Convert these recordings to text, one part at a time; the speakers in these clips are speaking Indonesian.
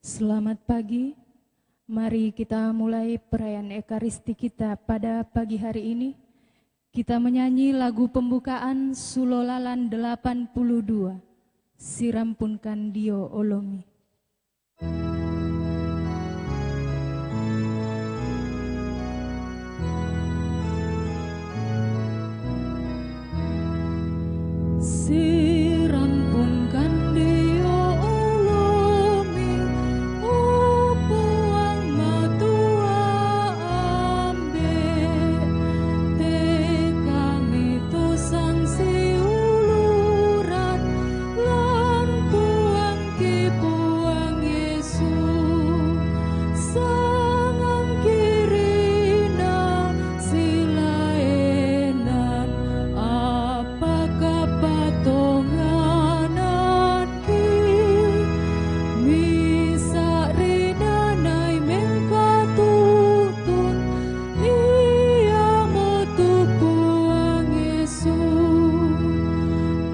Selamat pagi, mari kita mulai perayaan Ekaristi kita pada pagi hari ini. Kita menyanyi lagu pembukaan Sulolalan 82, Sirampunkan Dio Olomi. Sirampunkan Dio Olomi, upuang matua ambe, tekang itu sang siuluran, lan puang ki puang Yesus, sangang kirina silaenan, apakah patonganan ki misa rinanai mengkatutun ia motu puang Yesus,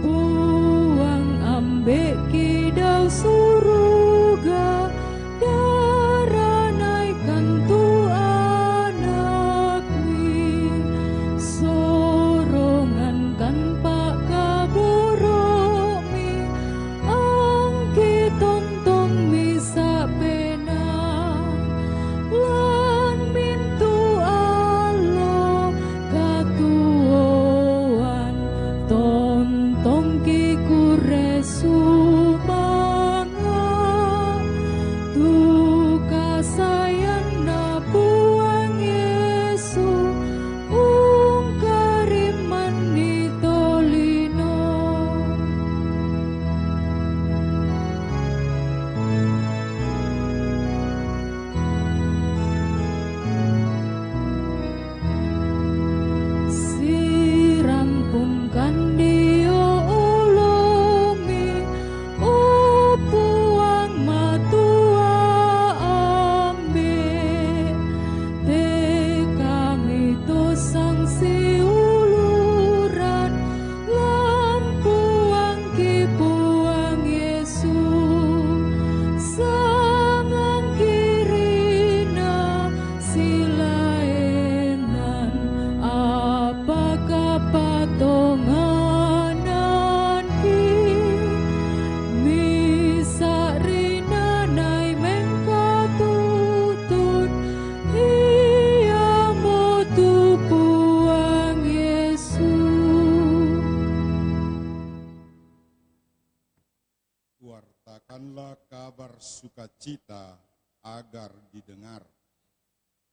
puang ambek kidau suruga daranaikan tu anak mi sorongan kan pak kaborok mi angki tonton misa pena lan mintu alo katuoan tontong ki kuresumanga tuka sayang na puang Yesu ungkariman ni tolino. Sirampunkan Dio Olomi, upuang matua ambe, tekang itu sang siuluran, lan puang ki puang Yesus, sangang kirina silaenan, apakah patonganan ki misa rinanai mengkatutun ia motu puang Yesus. Wartakanlah kabar sukacita agar didengar.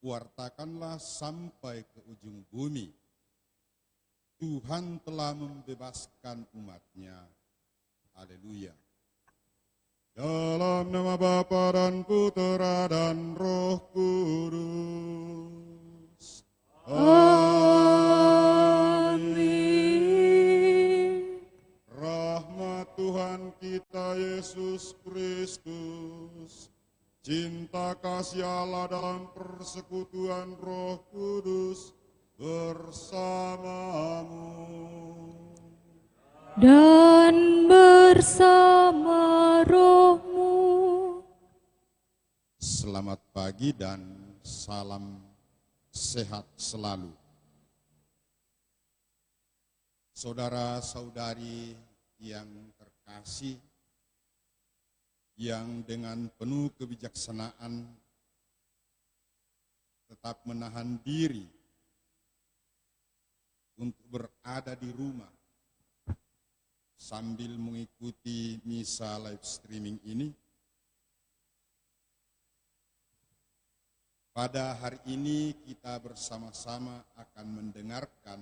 Wartakanlah sampai ke ujung bumi. Tuhan telah membebaskan umatnya. Haleluya. Dalam nama Bapa dan Putera dan Roh Kudus. Amin. Rahmat Tuhan kita Yesus Kristus, cinta kasih Allah dalam persekutuan Roh Kudus bersamamu. Dan bersama rohmu. Selamat pagi dan salam sehat selalu. Saudara-saudari yang terkasih, yang dengan penuh kebijaksanaan tetap menahan diri untuk berada di rumah sambil mengikuti misa live streaming ini. Pada hari ini kita bersama-sama akan mendengarkan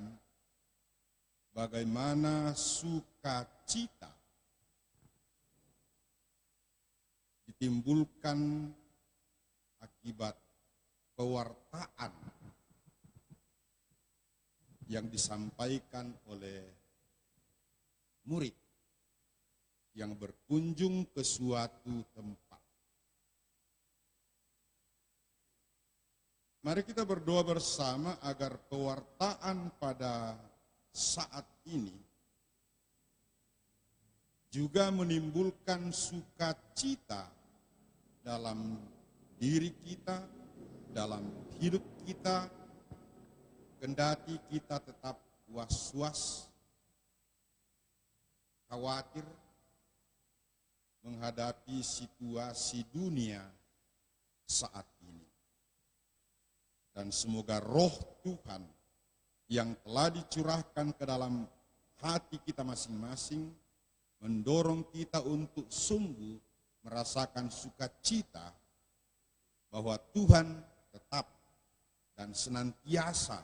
bagaimana sukacita ditimbulkan akibat pewartaan yang disampaikan oleh murid yang berkunjung ke suatu tempat. Mari kita berdoa bersama agar pewartaan pada saat ini juga menimbulkan sukacita dalam diri kita, dalam hidup kita, kendati kita tetap was-was, khawatir menghadapi situasi dunia saat ini. Dan semoga roh Tuhan yang telah dicurahkan ke dalam hati kita masing-masing mendorong kita untuk sungguh merasakan sukacita bahwa Tuhan tetap dan senantiasa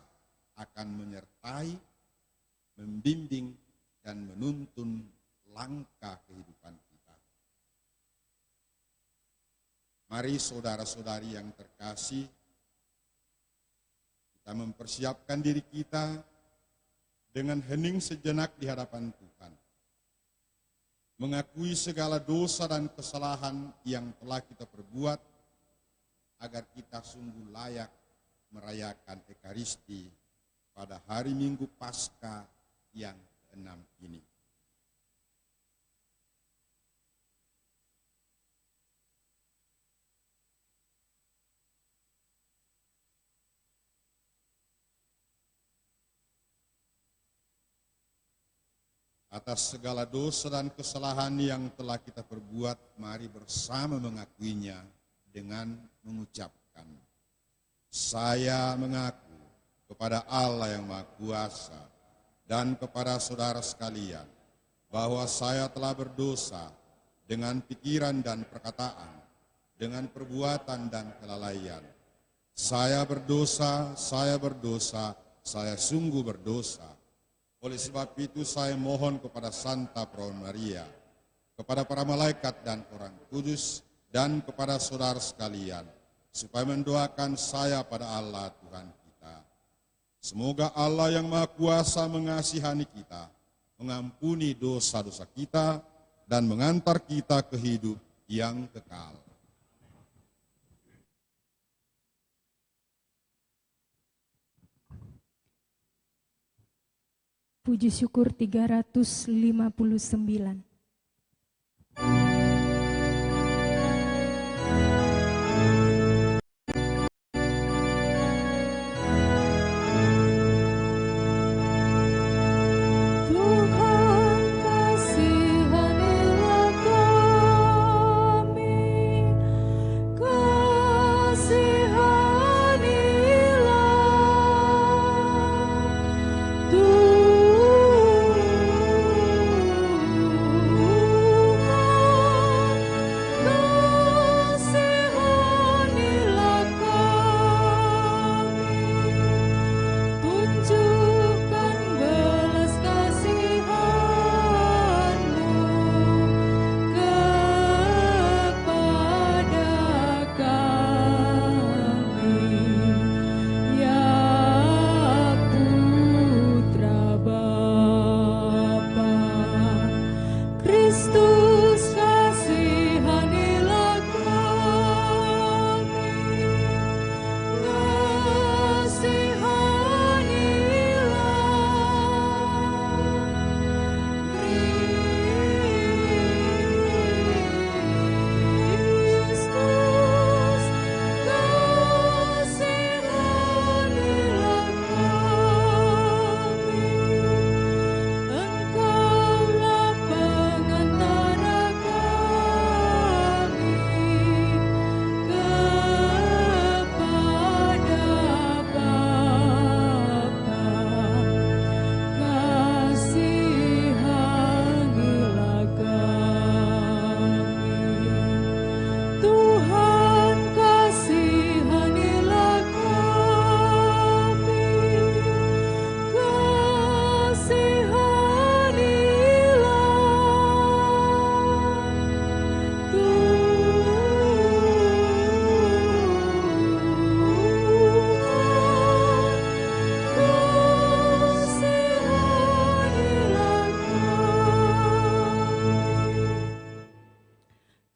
akan menyertai, membimbing, dan menuntun langkah kehidupan kita. Mari saudara-saudari yang terkasih, kita mempersiapkan diri kita dengan hening sejenak di hadapan Tuhan. Mengakui segala dosa dan kesalahan yang telah kita perbuat, agar kita sungguh layak merayakan Ekaristi pada hari Minggu Paskah yang ke-6 ini. Atas segala dosa dan kesalahan yang telah kita perbuat, mari bersama mengakuinya dengan mengucapkan, saya mengaku kepada Allah yang Maha Kuasa dan kepada saudara sekalian, bahwa saya telah berdosa dengan pikiran dan perkataan, dengan perbuatan dan kelalaian. Saya berdosa, saya sungguh berdosa. Oleh sebab itu saya mohon kepada Santa Perawan Maria, kepada para malaikat dan orang kudus, dan kepada saudara sekalian, supaya mendoakan saya pada Allah Tuhan kita. Semoga Allah yang Maha Kuasa mengasihani kita, mengampuni dosa-dosa kita, dan mengantar kita ke hidup yang kekal. Puji syukur 359.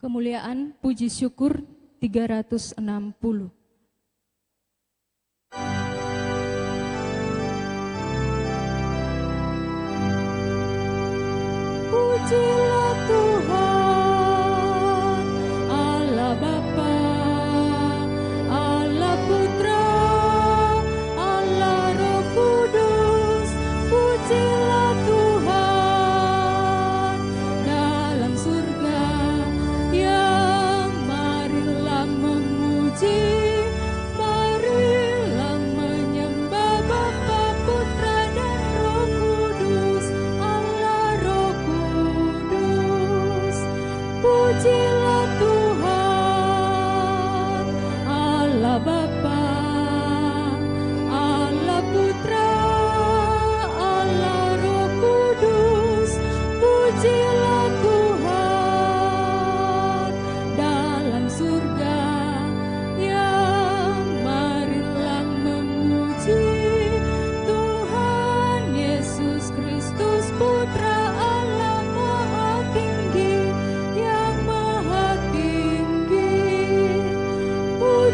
Kemuliaan puji syukur 360. Pujilah Tuhan, Allah Bapa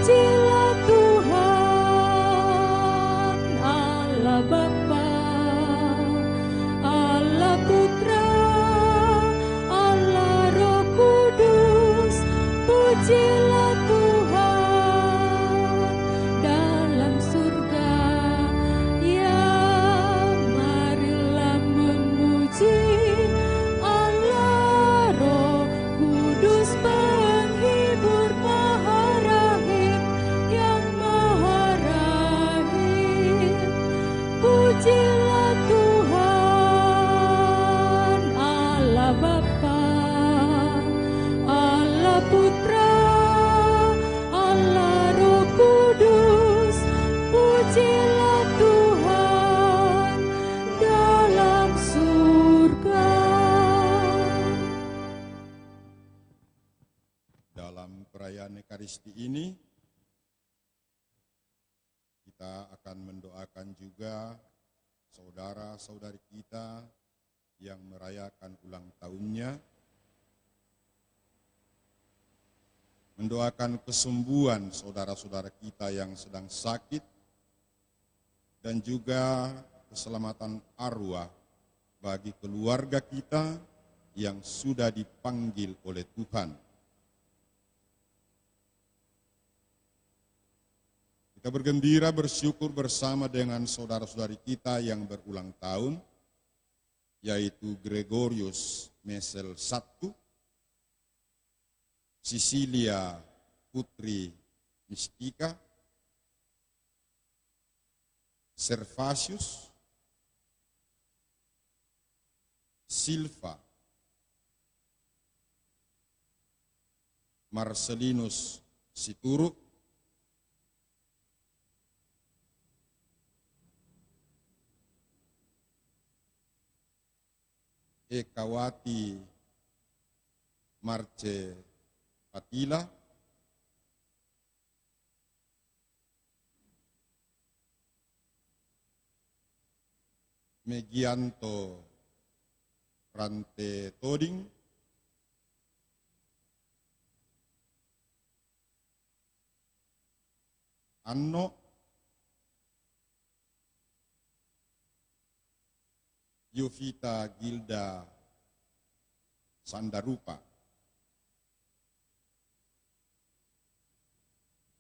Pujilah Tuhan, Allah Bapa, Allah Putra, Allah Roh Kudus. Pujilah Tuhan dalam surga. Ya, marilah memuji Allah Roh Kudus, penghibur Maha Rahim, yang Maha Rahim. Pujilah Tuhan, Allah Bapa, Allah Putra, Allah Roh Kudus. Pujilah Tuhan dalam surga. Dalam perayaan Ekaristi ini, kita akan mendoakan juga saudara-saudari kita yang merayakan ulang tahunnya, mendoakan kesembuhan saudara-saudara kita yang sedang sakit, dan juga keselamatan arwah bagi keluarga kita yang sudah dipanggil oleh Tuhan. Kita bergembira bersyukur bersama dengan saudara-saudari kita yang berulang tahun, yaitu Gregorius Mesel I, Cecilia Putri Mistika, Servasius, Silva, Marcelinus Situruk, Ekawati Marce Patila, Megianto Rante Toding, Anno, Yovita Gilda Sandarupa.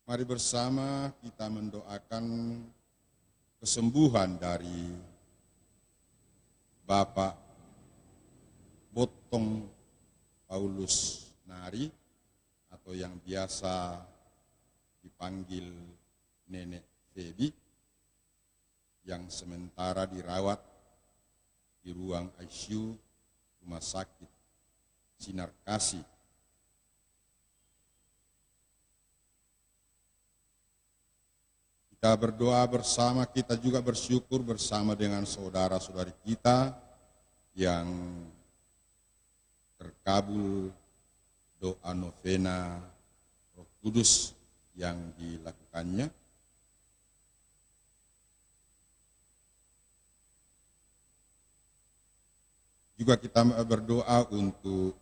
Mari bersama kita mendoakan kesembuhan dari Bapak Botong Paulus Nari, atau yang biasa dipanggil Nenek Febi, yang sementara dirawat di ruang ICU Rumah Sakit Sinar Kasih. Kita berdoa bersama, kita juga bersyukur bersama dengan saudara-saudari kita yang terkabul doa novena Roh Kudus yang dilakukannya. Juga kita berdoa untuk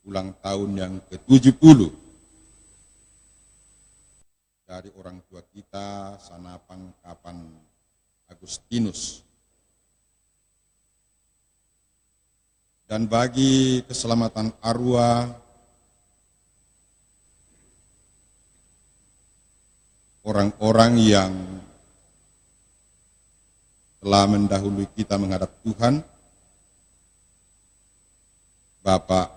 ulang tahun yang ke-70 dari orang tua kita, Sanapang Kapan Agustinus. Dan bagi keselamatan arwah orang-orang yang telah mendahului kita menghadap Tuhan, Bapak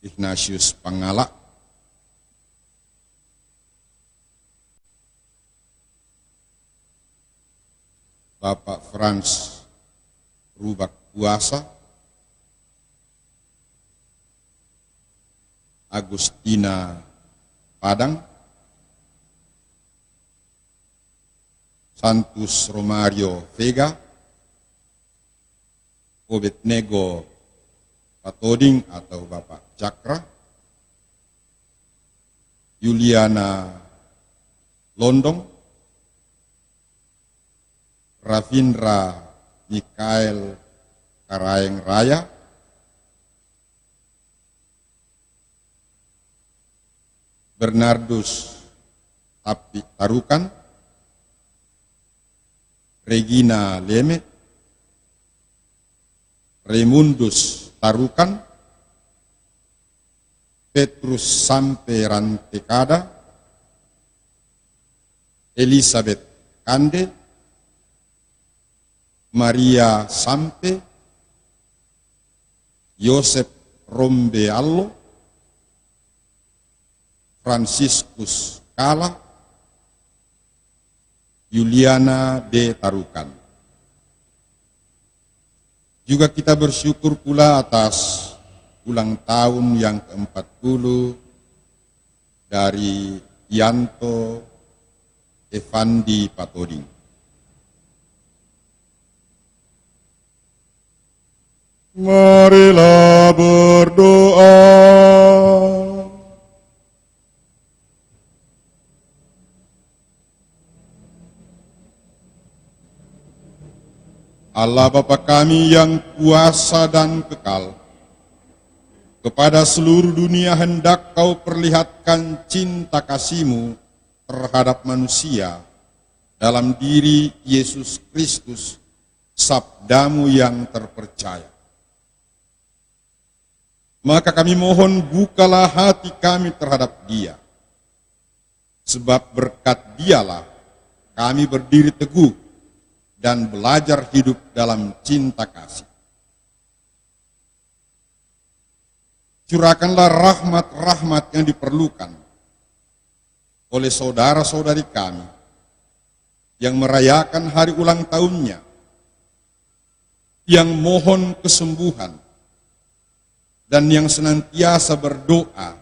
Ignatius Pangala, Bapak Frans Rubak Puasa, Agustina Padang, Santus Romario Vega, Obednego Patoding atau Bapak Cakra, Juliana Londong, Ravindra Mikael Karaeng Raya, Bernardus Tarukan, Regina Leme, Raymundus Tarukan, Petrus Sampe Rantekada, Elizabeth Kande, Maria Sampe, Yosef Rombe Allo, Franciscus Kala, Juliana D. Tarukan. Juga kita bersyukur pula atas ulang tahun yang ke-40 dari Yanto Evandi Patoding. Marilah berdoa. Allah Bapa kami yang kuasa dan kekal, kepada seluruh dunia hendak Kau perlihatkan cinta kasih-Mu terhadap manusia dalam diri Yesus Kristus, sabda-Mu yang terpercaya. Maka kami mohon bukalah hati kami terhadap Dia, sebab berkat Dialah kami berdiri teguh dan belajar hidup dalam cinta kasih. Curahkanlah rahmat-rahmat yang diperlukan oleh saudara-saudari kami yang merayakan hari ulang tahunnya, yang mohon kesembuhan, dan yang senantiasa berdoa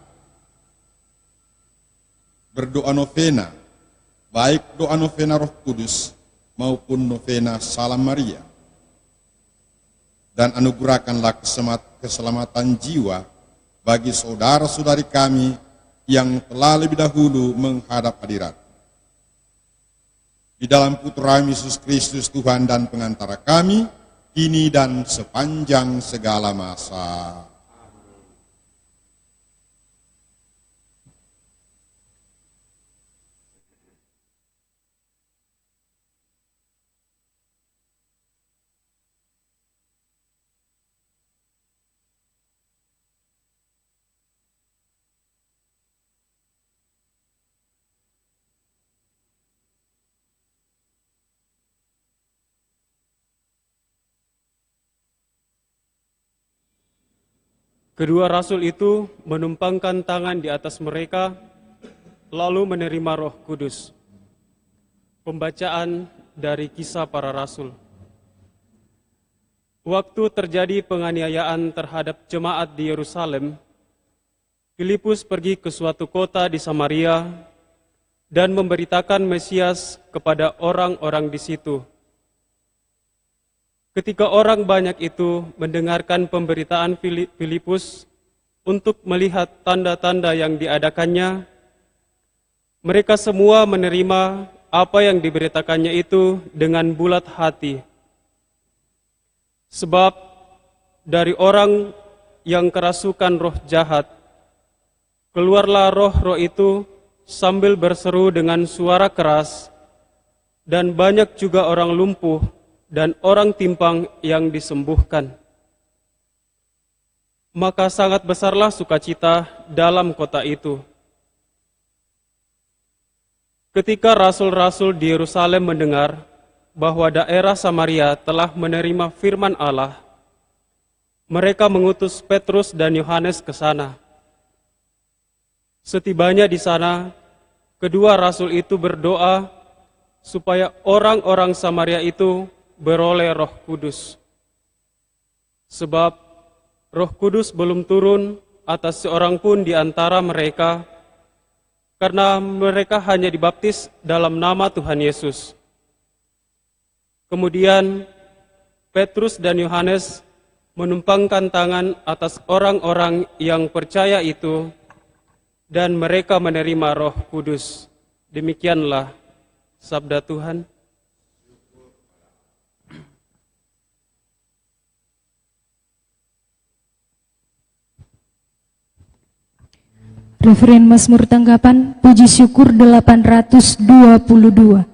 novena, baik doa novena Roh Kudus maupun novena Salam Maria. Dan anugerahkanlah keselamatan jiwa bagi saudara-saudari kami yang telah lebih dahulu menghadap hadirat. Di dalam Putra Yesus Kristus Tuhan dan pengantara kami, kini dan sepanjang segala masa. Kedua rasul itu menumpangkan tangan di atas mereka, lalu menerima Roh Kudus. Pembacaan dari Kisah Para Rasul. Waktu terjadi penganiayaan terhadap jemaat di Yerusalem, Filipus pergi ke suatu kota di Samaria dan memberitakan Mesias kepada orang-orang di situ. Ketika orang banyak itu mendengarkan pemberitaan Filipus untuk melihat tanda-tanda yang diadakannya, mereka semua menerima apa yang diberitakannya itu dengan bulat hati. Sebab dari orang yang kerasukan roh jahat, keluarlah roh-roh itu sambil berseru dengan suara keras, dan banyak juga orang lumpuh dan orang timpang yang disembuhkan. Maka sangat besarlah sukacita dalam kota itu. Ketika rasul-rasul di Yerusalem mendengar bahwa daerah Samaria telah menerima firman Allah, mereka mengutus Petrus dan Yohanes ke sana. Setibanya di sana, kedua rasul itu berdoa supaya orang-orang Samaria itu beroleh Roh Kudus. Sebab Roh Kudus belum turun atas seorang pun di antara mereka, karena mereka hanya dibaptis dalam nama Tuhan Yesus. Kemudian Petrus dan Yohanes menumpangkan tangan atas orang-orang yang percaya itu, dan mereka menerima Roh Kudus. Demikianlah sabda Tuhan. Referen Mazmur tanggapan puji syukur 822.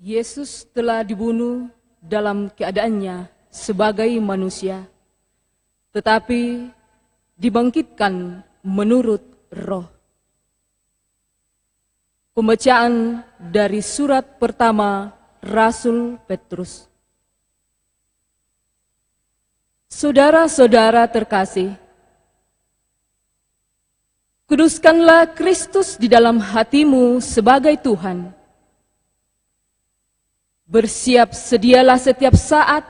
Yesus telah dibunuh dalam keadaannya sebagai manusia, tetapi dibangkitkan menurut Roh. Pembacaan dari surat pertama Rasul Petrus. Saudara-saudara terkasih, Kuduskanlah Kristus di dalam hatimu sebagai Tuhan. Bersiap sedialah setiap saat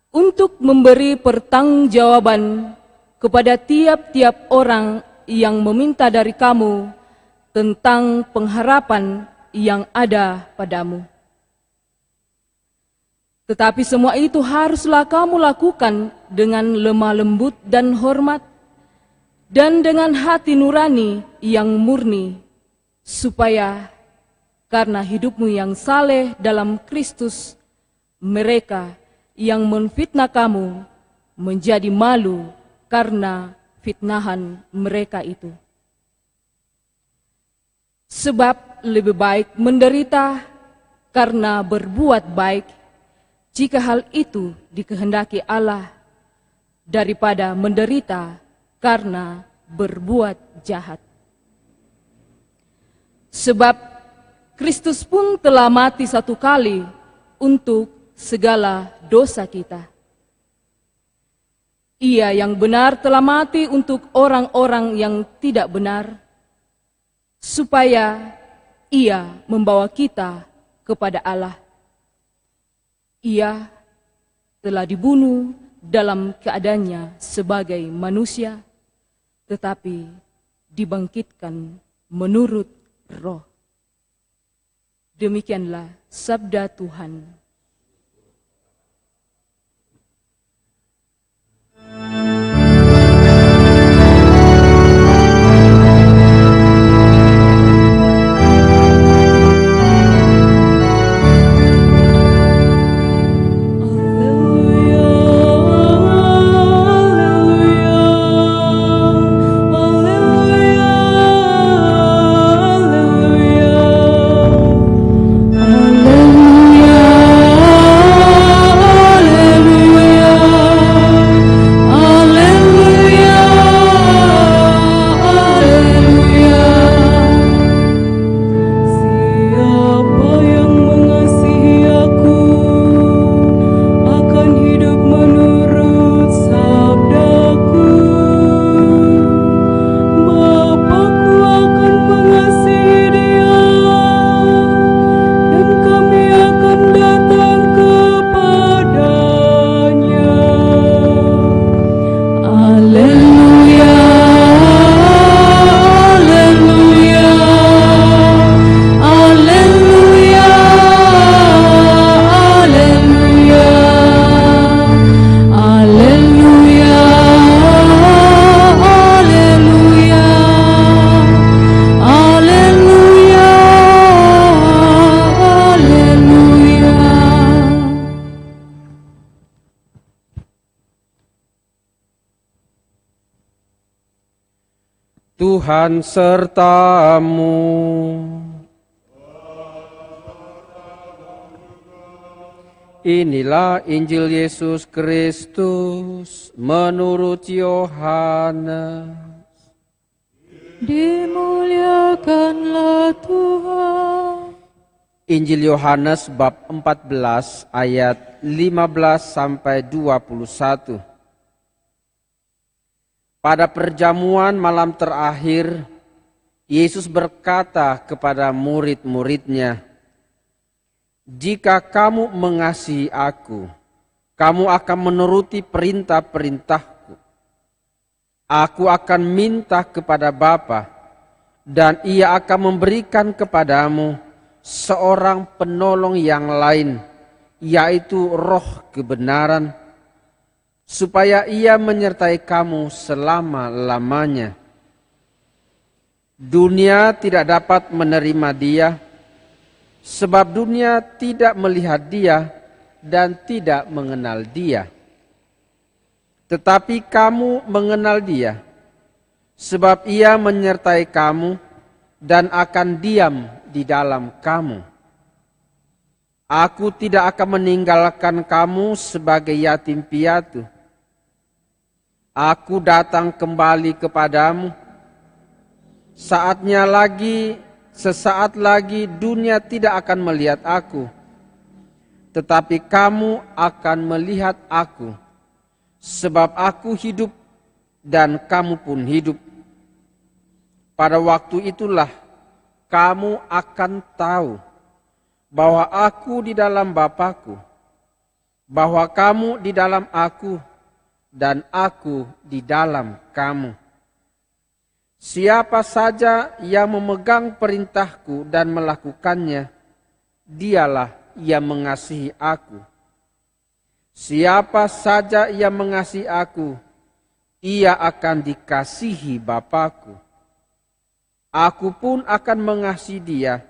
untuk memberi pertanggungjawaban kepada tiap-tiap orang yang meminta dari kamu tentang pengharapan yang ada padamu. Tetapi semua itu haruslah kamu lakukan dengan lemah lembut dan hormat, dan dengan hati nurani yang murni, supaya karena hidupmu yang saleh dalam Kristus, mereka yang menfitnah kamu menjadi malu karena fitnahan mereka itu. Sebab lebih baik menderita karena berbuat baik, jika hal itu dikehendaki Allah, daripada menderita karena berbuat jahat. Sebab Kristus pun telah mati satu kali untuk segala dosa kita. Ia yang benar telah mati untuk orang-orang yang tidak benar, supaya ia membawa kita kepada Allah. Ia telah dibunuh dalam keadaannya sebagai manusia, tetapi dibangkitkan menurut roh. Demikianlah sabda Tuhan. Tuhan sertamu. Inilah Injil Yesus Kristus menurut Yohanes. Dimuliakanlah Tuhan. Injil Yohanes bab 14 ayat 15 sampai 21. Pada perjamuan malam terakhir, Yesus berkata kepada murid-muridnya, "Jika kamu mengasihi aku, kamu akan menuruti perintah-perintahku. Aku akan minta kepada Bapa, dan Ia akan memberikan kepadamu seorang penolong yang lain, yaitu Roh kebenaran, supaya Ia menyertai kamu selama-lamanya. Dunia tidak dapat menerima Dia, sebab dunia tidak melihat Dia dan tidak mengenal Dia. Tetapi kamu mengenal Dia, sebab Ia menyertai kamu dan akan diam di dalam kamu. Aku tidak akan meninggalkan kamu sebagai yatim piatu. Aku datang kembali kepadamu. Sesaat lagi dunia tidak akan melihat aku, tetapi kamu akan melihat aku, sebab aku hidup dan kamu pun hidup. Pada waktu itulah kamu akan tahu bahwa aku di dalam Bapa-Ku, bahwa kamu di dalam aku, dan aku di dalam kamu. Siapa saja yang memegang perintahku dan melakukannya, dialah yang mengasihi aku. Siapa saja yang mengasihi aku, ia akan dikasihi Bapa-Ku. Aku pun akan mengasihi dia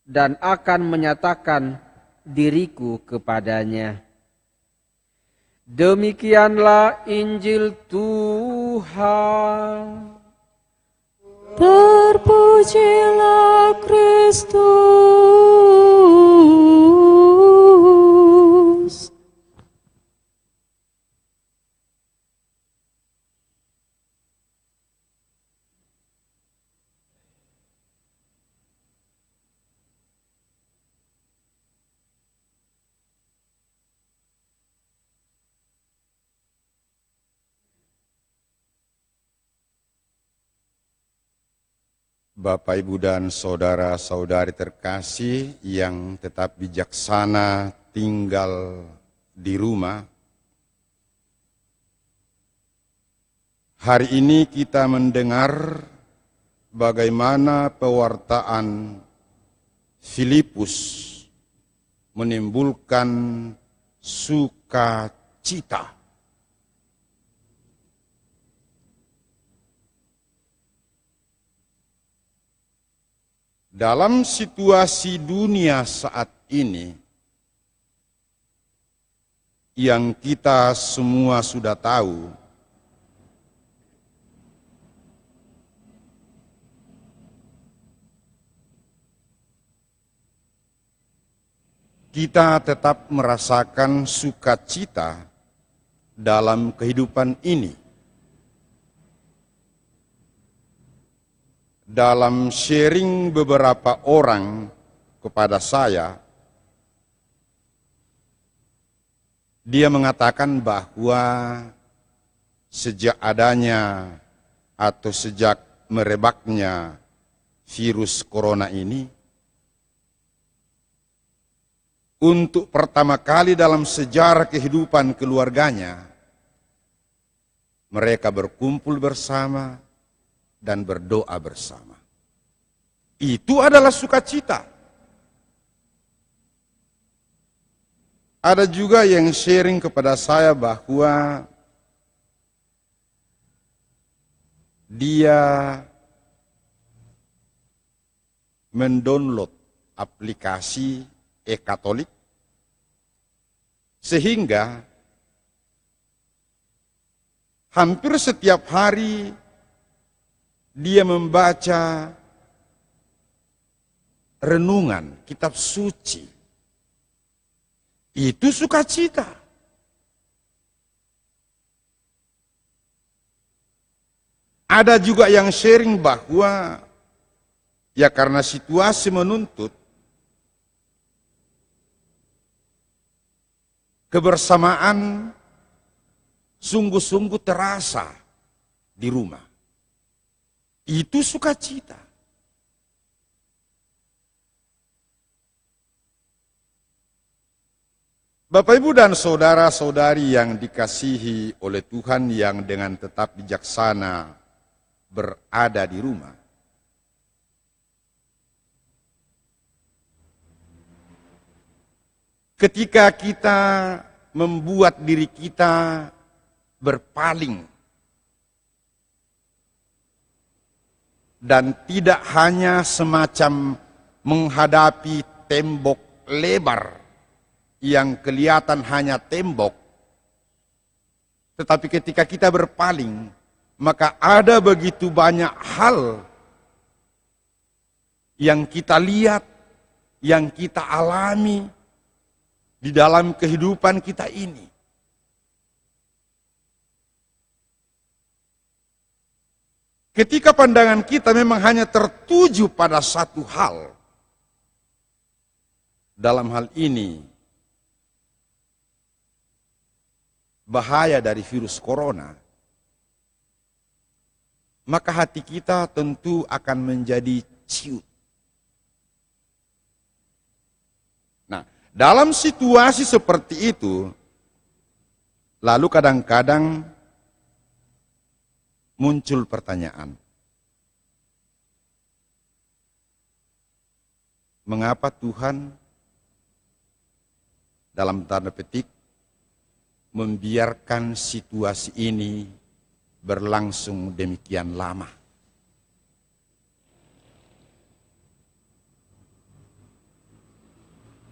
dan akan menyatakan diriku kepadanya. Demikianlah Injil Tuhan. Terpujilah Kristus. Bapak, Ibu, dan saudara-saudari terkasih yang tetap bijaksana tinggal di rumah. Hari ini kita mendengar bagaimana pewartaan Filipus menimbulkan sukacita. Dalam situasi dunia saat ini, yang kita semua sudah tahu, kita tetap merasakan sukacita dalam kehidupan ini. Dalam sharing beberapa orang kepada saya, dia mengatakan bahwa sejak adanya atau sejak merebaknya virus corona ini, untuk pertama kali dalam sejarah kehidupan keluarganya, mereka berkumpul bersama dan berdoa bersama. Itu adalah sukacita. Ada juga yang sharing kepada saya bahwa dia mendownload aplikasi e-Katolik sehingga hampir setiap hari dia membaca renungan kitab suci. Itu sukacita. Ada juga yang sharing bahwa ya karena situasi menuntut, kebersamaan sungguh-sungguh terasa di rumah. Itu sukacita. Bapak, Ibu, dan saudara-saudari yang dikasihi oleh Tuhan yang dengan tetap bijaksana berada di rumah. Ketika kita membuat diri kita berpaling dan tidak hanya semacam menghadapi tembok lebar yang kelihatan hanya tembok, tetapi ketika kita berpaling, maka ada begitu banyak hal yang kita lihat, yang kita alami di dalam kehidupan kita ini. Ketika pandangan kita memang hanya tertuju pada satu hal, dalam hal ini bahaya dari virus corona, maka hati kita tentu akan menjadi ciut. Nah, dalam situasi seperti itu, lalu kadang-kadang muncul pertanyaan, mengapa Tuhan dalam tanda petik membiarkan situasi ini berlangsung demikian lama?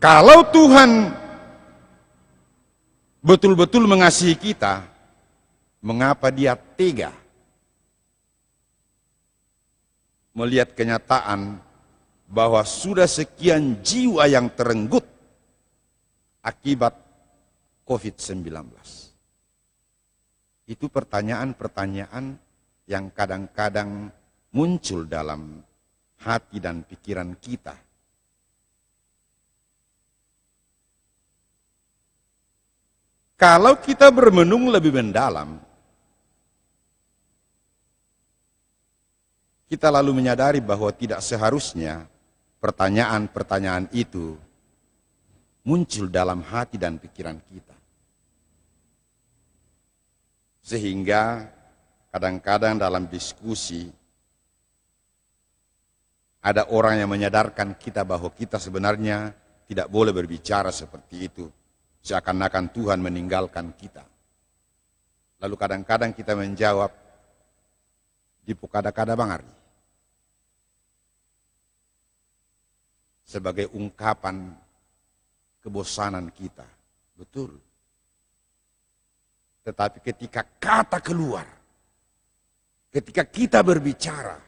Kalau Tuhan betul-betul mengasihi kita, mengapa Dia tega melihat kenyataan bahwa sudah sekian jiwa yang terenggut akibat COVID-19? Itu pertanyaan-pertanyaan yang kadang-kadang muncul dalam hati dan pikiran kita. Kalau kita bermenung lebih mendalam, kita lalu menyadari bahwa tidak seharusnya pertanyaan-pertanyaan itu muncul dalam hati dan pikiran kita. Sehingga kadang-kadang dalam diskusi ada orang yang menyadarkan kita bahwa kita sebenarnya tidak boleh berbicara seperti itu. Seakan-akan Tuhan meninggalkan kita. Lalu kadang-kadang kita menjawab, dipukada-kada bangari. Sebagai ungkapan kebosanan kita. Betul. Tetapi ketika kata keluar, ketika kita berbicara,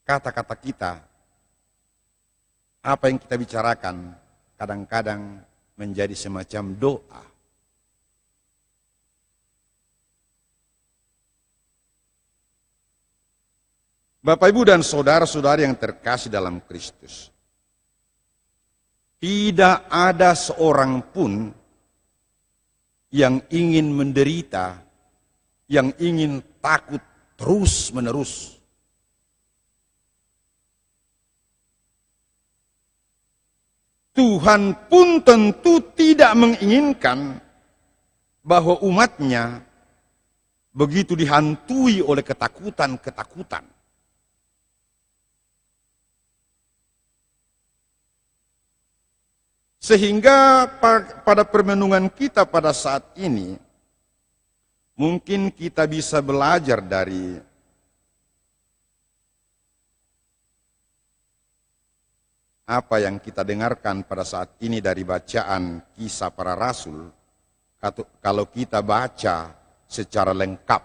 kata-kata kita, apa yang kita bicarakan kadang-kadang menjadi semacam doa. Bapak, Ibu, dan saudara-saudari yang terkasih dalam Kristus, tidak ada seorang pun yang ingin menderita, yang ingin takut terus-menerus. Tuhan pun tentu tidak menginginkan bahwa umatnya begitu dihantui oleh ketakutan-ketakutan. Sehingga pada permenungan kita pada saat ini, mungkin kita bisa belajar dari apa yang kita dengarkan pada saat ini dari bacaan Kisah Para Rasul, kalau kita baca secara lengkap.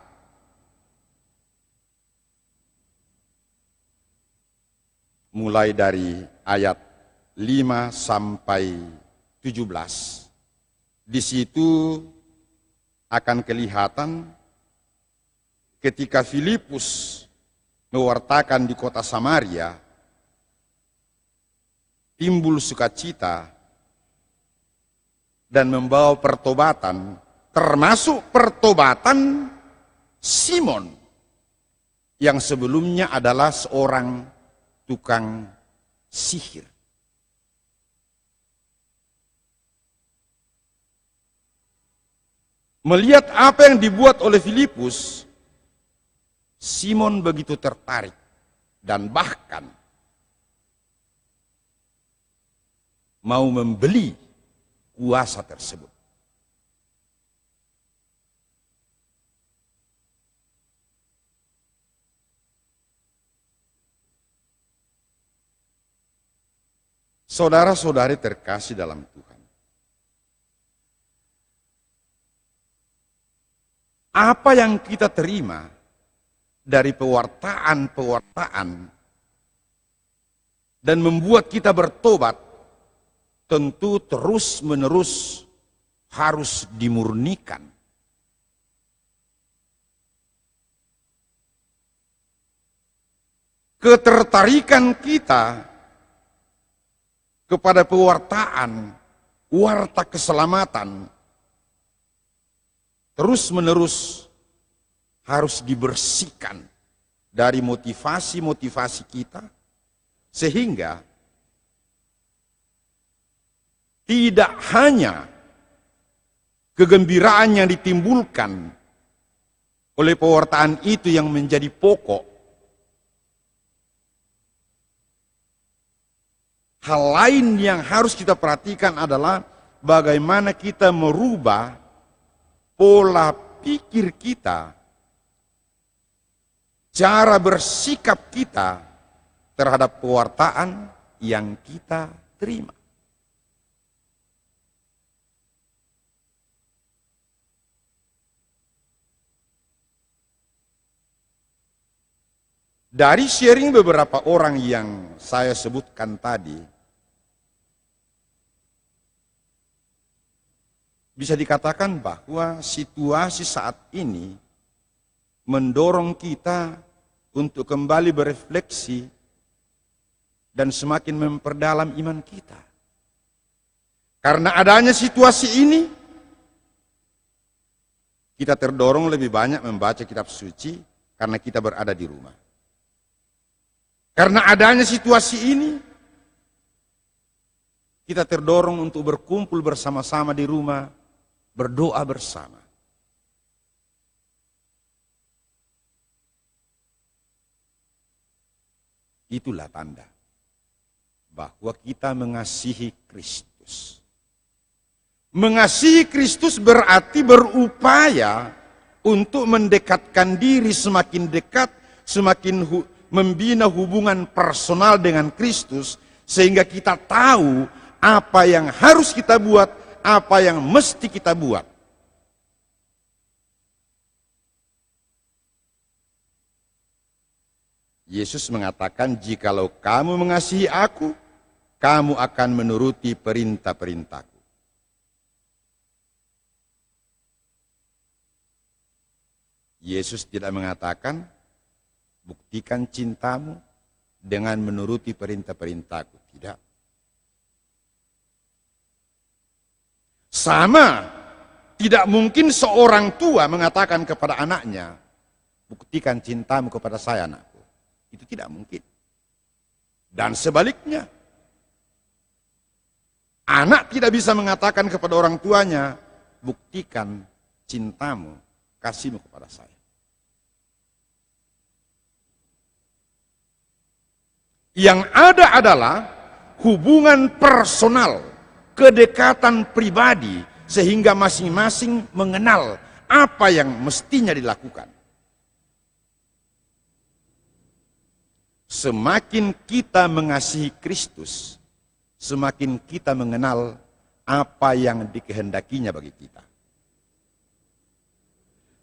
Mulai dari ayat 5 sampai 17. Di situ akan kelihatan ketika Filipus mewartakan di kota Samaria, timbul sukacita dan membawa pertobatan, termasuk pertobatan Simon yang sebelumnya adalah seorang tukang sihir. Melihat apa yang dibuat oleh Filipus, Simon begitu tertarik dan bahkan mau membeli kuasa tersebut. Saudara-saudari terkasih dalam Tuhan, apa yang kita terima dari pewartaan dan membuat kita bertobat, tentu terus-menerus harus dimurnikan. Ketertarikan kita kepada pewartaan, warta keselamatan, terus-menerus harus dibersihkan dari motivasi-motivasi kita, sehingga tidak hanya kegembiraan yang ditimbulkan oleh pewartaan itu yang menjadi pokok. Hal lain yang harus kita perhatikan adalah bagaimana kita merubah pola pikir kita, cara bersikap kita terhadap pewartaan yang kita terima. Dari sharing beberapa orang yang saya sebutkan tadi, bisa dikatakan bahwa situasi saat ini mendorong kita untuk kembali berefleksi dan semakin memperdalam iman kita. Karena adanya situasi ini, kita terdorong lebih banyak membaca kitab suci karena kita berada di rumah. Karena adanya situasi ini, kita terdorong untuk berkumpul bersama-sama di rumah, berdoa bersama. Itulah tanda bahwa kita mengasihi Kristus. Mengasihi Kristus berarti berupaya untuk mendekatkan diri semakin dekat, semakin membina hubungan personal dengan Kristus, sehingga kita tahu apa yang harus kita buat, apa yang mesti kita buat. Yesus mengatakan, jikalau kamu mengasihi aku, kamu akan menuruti perintah-perintahku. Yesus tidak mengatakan, buktikan cintamu dengan menuruti perintah-perintahku. Tidak. Sama, tidak mungkin seorang tua mengatakan kepada anaknya, buktikan cintamu kepada saya anakku. Itu tidak mungkin. Dan sebaliknya, anak tidak bisa mengatakan kepada orang tuanya, buktikan cintamu, kasihmu kepada saya. Yang ada adalah hubungan personal, kedekatan pribadi, sehingga masing-masing mengenal apa yang mestinya dilakukan. Semakin kita mengasihi Kristus, semakin kita mengenal apa yang dikehendakinya bagi kita.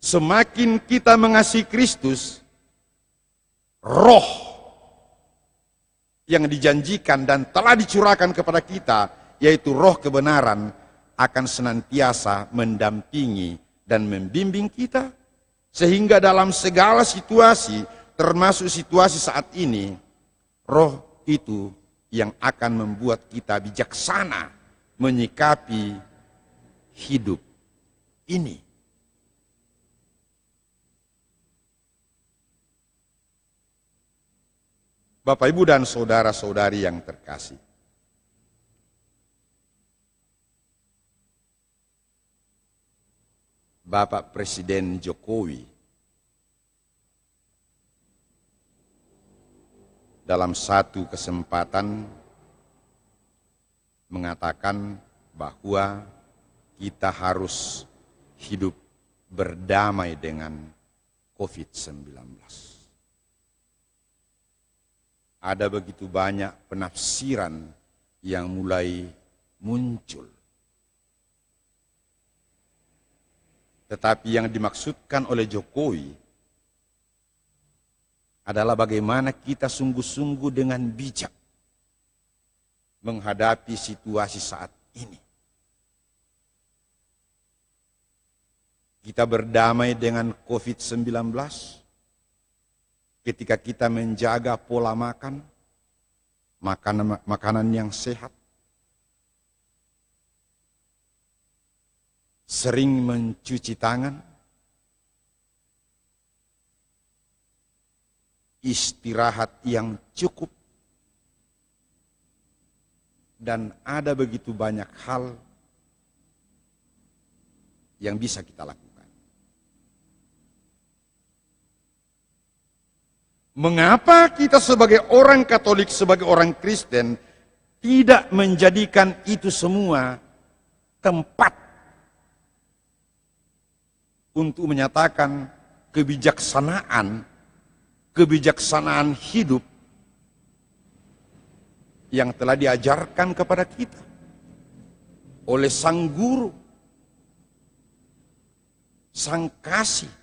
Semakin kita mengasihi Kristus, roh yang dijanjikan dan telah dicurahkan kepada kita, yaitu roh kebenaran, akan senantiasa mendampingi dan membimbing kita, sehingga dalam segala situasi, termasuk situasi saat ini, roh itu yang akan membuat kita bijaksana menyikapi hidup ini. Bapak, Ibu, dan saudara-saudari yang terkasih, Bapak Presiden Jokowi dalam satu kesempatan mengatakan bahwa kita harus hidup berdamai dengan COVID-19. Ada begitu banyak penafsiran yang mulai muncul. Tetapi yang dimaksudkan oleh Jokowi adalah bagaimana kita sungguh-sungguh dengan bijak menghadapi situasi saat ini. Kita berdamai dengan COVID-19 ketika kita menjaga pola makan, makanan yang sehat. sering mencuci tangan, istirahat yang cukup, dan ada begitu banyak hal yang bisa kita lakukan. Mengapa kita sebagai orang Katolik, sebagai orang Kristen, tidak menjadikan itu semua tempat untuk menyatakan kebijaksanaan hidup yang telah diajarkan kepada kita oleh Sang Guru, Sang Kasih,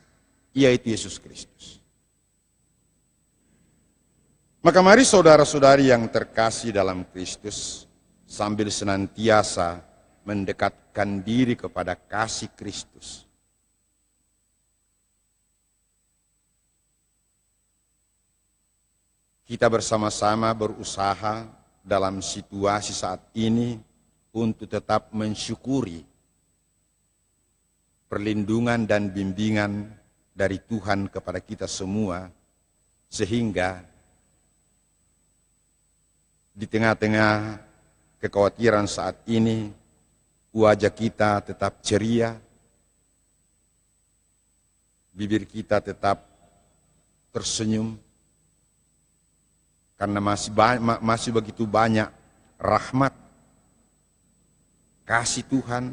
yaitu Yesus Kristus. Maka mari saudara-saudari yang terkasih dalam Kristus, sambil senantiasa mendekatkan diri kepada kasih Kristus, kita bersama-sama berusaha dalam situasi saat ini untuk tetap mensyukuri perlindungan dan bimbingan dari Tuhan kepada kita semua, sehingga di tengah-tengah kekhawatiran saat ini, wajah kita tetap ceria, bibir kita tetap tersenyum, karena masih begitu banyak rahmat, kasih Tuhan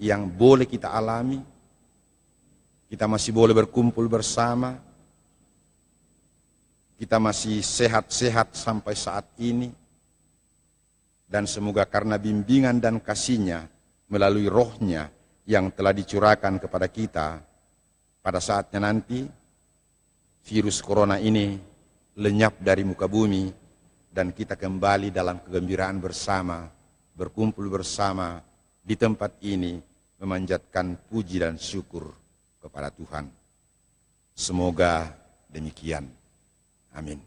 yang boleh kita alami. Kita masih boleh berkumpul bersama, kita masih sehat-sehat sampai saat ini. Dan semoga karena bimbingan dan kasih-Nya melalui Roh-Nya yang telah dicurahkan kepada kita, pada saatnya nanti virus corona ini lenyap dari muka bumi dan kita kembali dalam kegembiraan bersama, berkumpul bersama di tempat ini memanjatkan puji dan syukur kepada Tuhan. Semoga demikian. Amin.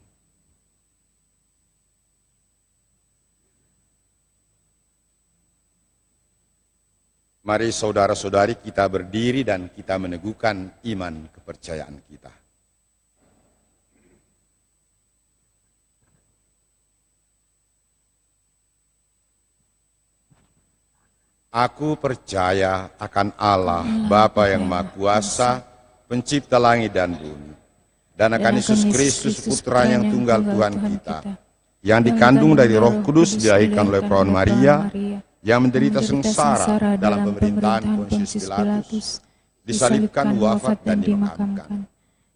Mari saudara-saudari kita berdiri dan kita meneguhkan iman kepercayaan kita. Aku percaya akan Allah, Bapa yang Maha Kuasa, Pencipta langit dan bumi, dan akan Yesus Kristus, Putra-Nya yang tunggal Tuhan kita, yang dikandung dari Roh Kudus, dilahirkan oleh perawan Maria, yang menderita sengsara dalam pemerintahan Pontius Pilatus, disalibkan, wafat dan dimakamkan,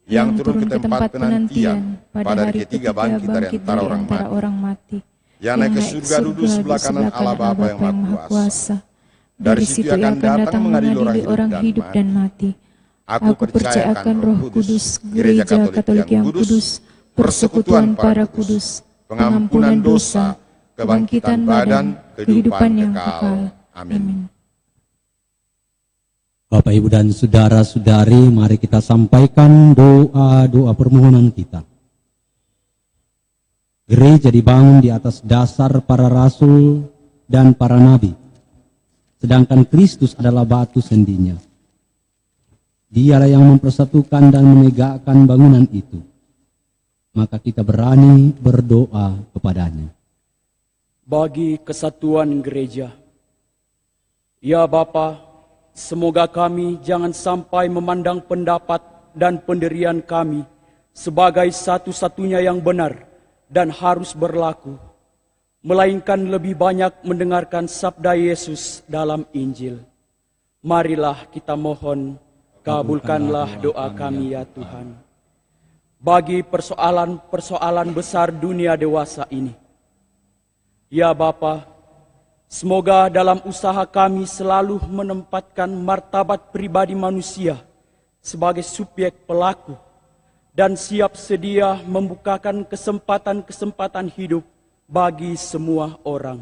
yang turun ke tempat penantian, pada hari ketiga bangkit dari antara orang mati, yang naik ke surga duduk sebelah kanan Allah Bapa yang Maha Kuasa. Dari situ akan datang mengadili orang hidup dan mati. Aku percaya akan Roh Kudus, Gereja Katolik yang kudus, persekutuan para kudus, pengampunan dosa, kebangkitan badan, kehidupan yang kekal. Amin. Bapak, Ibu, dan saudara-saudari, mari kita sampaikan doa-doa permohonan kita. Gereja dibangun di atas dasar para rasul dan para nabi, sedangkan Kristus adalah batu sendinya. Dialah yang mempersatukan dan menegakkan bangunan itu. Maka kita berani berdoa kepadanya. Bagi kesatuan gereja, ya Bapa, semoga kami jangan sampai memandang pendapat dan pendirian kami sebagai satu-satunya yang benar dan harus berlaku, melainkan lebih banyak mendengarkan sabda Yesus dalam Injil. Marilah kita mohon, kabulkanlah doa kami ya Tuhan. Bagi persoalan-persoalan besar dunia dewasa ini, ya Bapa, semoga dalam usaha kami selalu menempatkan martabat pribadi manusia sebagai subjek pelaku dan siap sedia membukakan kesempatan-kesempatan hidup bagi semua orang.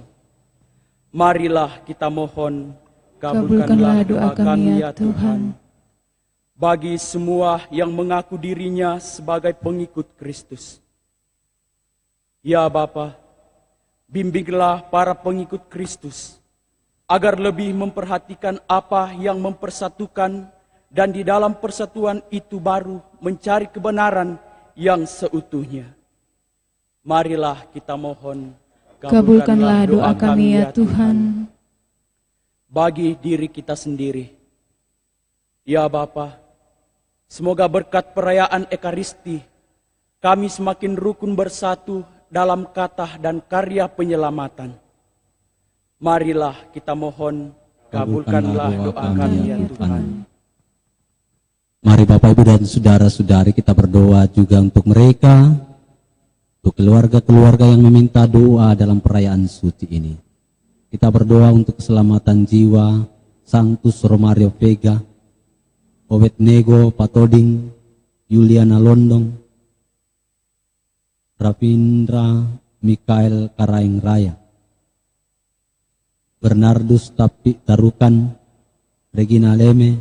Marilah kita mohon, kabulkanlah doa kami ya Tuhan. Bagi semua yang mengaku dirinya sebagai pengikut Kristus, ya Bapa, bimbinglah para pengikut Kristus agar lebih memperhatikan apa yang mempersatukan, dan di dalam persatuan itu baru mencari kebenaran yang seutuhnya. Marilah kita mohon, Kabulkanlah doa kami ya Tuhan. Bagi diri kita sendiri, ya Bapa, semoga berkat perayaan Ekaristi, kami semakin rukun bersatu dalam kata dan karya penyelamatan. Marilah kita mohon, kabulkanlah doa kami ya Tuhan. Mari Bapak Ibu dan saudara-saudari kita berdoa juga untuk mereka, untuk keluarga-keluarga yang meminta doa dalam perayaan suci ini. Kita berdoa untuk keselamatan jiwa Sanctus Romario Vega, Obednego Patoding, Juliana Londong, Ravindra Mikael Karaing Raya, Bernardus Tapi Tarukan, Regina Leme,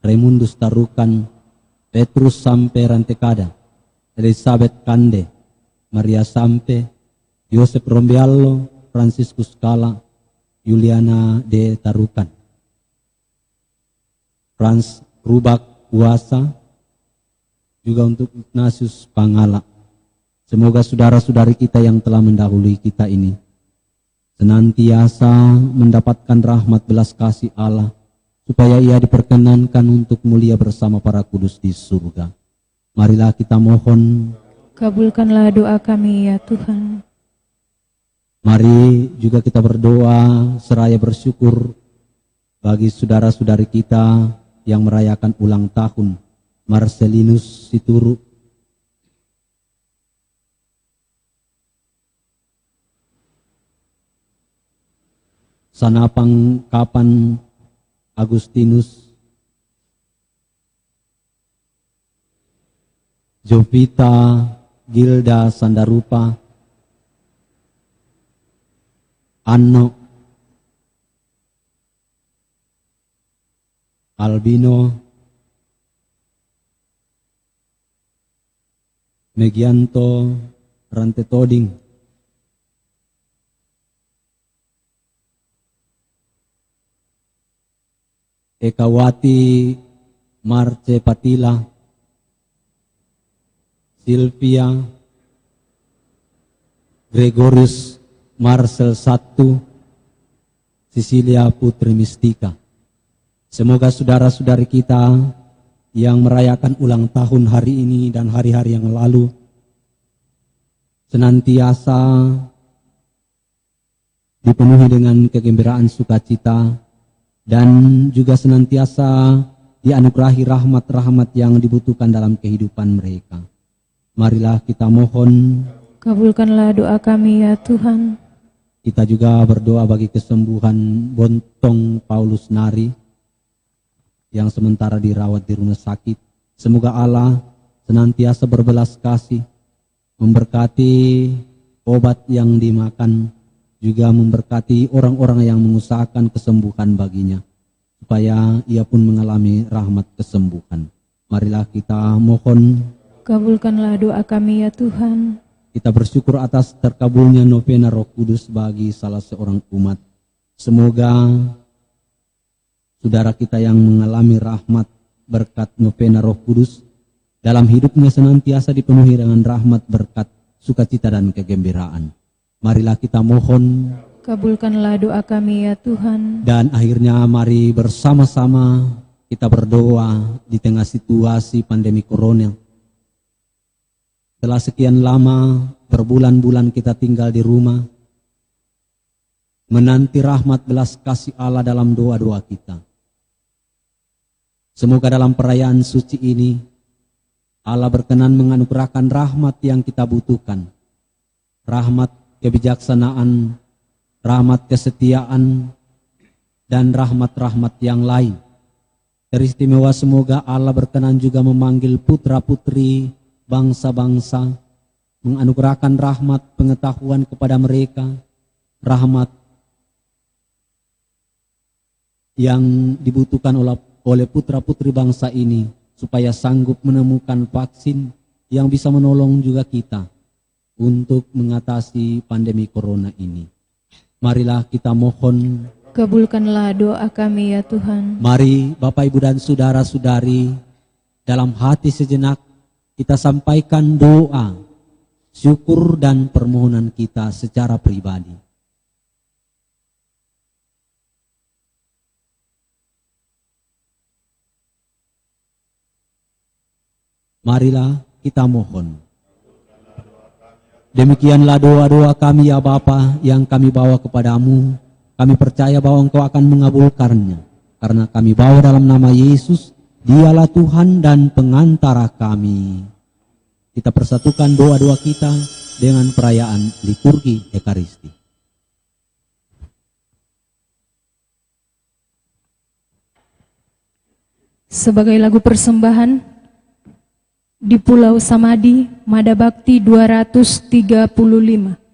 Raimundus Tarukan, Petrus Sampe Rantekada, Elizabeth Kande, Maria Sampe, Yosep Rombiallo, Franciscus Kala, Juliana D. Tarukan, Franz Rubak Puasa, juga untuk Ignatius Pangala. Semoga saudara-saudari kita yang telah mendahului kita ini senantiasa mendapatkan rahmat belas kasih Allah, supaya ia diperkenankan untuk mulia bersama para kudus di surga. Marilah kita mohon, Kabulkanlah doa kami ya Tuhan. mari juga kita berdoa seraya bersyukur bagi saudara-saudari kita yang merayakan ulang tahun. Marcelinus Situru, Sanapang Kapan Agustinus, Jovita Gilda Sandarupa, Anno, Albino, Megianto Rantetoding, Ekawati Marce Patila, Silvia, Gregorius Marcel I, Cecilia Putri Mistika. Semoga saudara-saudari kita yang merayakan ulang tahun hari ini dan hari-hari yang lalu senantiasa dipenuhi dengan kegembiraan sukacita, dan juga senantiasa dianugerahi rahmat-rahmat yang dibutuhkan dalam kehidupan mereka. Marilah kita mohon, Kabulkanlah doa kami ya Tuhan. kita juga berdoa bagi kesembuhan Bontong Paulus Nari yang sementara dirawat di rumah sakit. Semoga Allah senantiasa berbelas kasih, memberkati obat yang dimakan, juga memberkati orang-orang yang mengusahakan kesembuhan baginya, supaya ia pun mengalami rahmat kesembuhan. Marilah kita mohon, Kabulkanlah doa kami ya Tuhan. kita bersyukur atas terkabulnya novena Roh Kudus bagi salah seorang umat. Semoga saudara kita yang mengalami rahmat berkat novena Roh Kudus dalam hidupnya senantiasa dipenuhi dengan rahmat, berkat, sukacita dan kegembiraan. Marilah kita mohon, Kabulkanlah doa kami ya Tuhan. dan akhirnya mari bersama-sama kita berdoa di tengah situasi pandemi corona. Setelah sekian lama, berbulan-bulan kita tinggal di rumah, menanti rahmat belas kasih Allah dalam doa-doa kita. Semoga dalam perayaan suci ini, Allah berkenan menganugerahkan rahmat yang kita butuhkan. Rahmat kebijaksanaan, rahmat kesetiaan, dan rahmat-rahmat yang lain. Teristimewa semoga Allah berkenan juga memanggil putra-putri bangsa-bangsa, menganugerahkan rahmat pengetahuan kepada mereka, rahmat yang dibutuhkan oleh putra-putri bangsa ini, supaya sanggup menemukan vaksin yang bisa menolong juga kita untuk mengatasi pandemi corona ini. Marilah kita mohon, Kabulkanlah doa kami ya Tuhan. Mari Bapak Ibu dan saudara-saudari, dalam hati sejenak kita sampaikan doa, syukur dan permohonan kita secara pribadi. Marilah kita mohon. Demikianlah doa-doa kami ya Bapa yang kami bawa kepadamu. Kami percaya bahwa Engkau akan mengabulkannya. Karena kami bawa dalam nama Yesus, Dialah Tuhan dan pengantara kami. Kita persatukan doa-doa kita dengan perayaan liturgi Ekaristi. Sebagai lagu persembahan, di Pulau Samadi, Mada Bakti 235.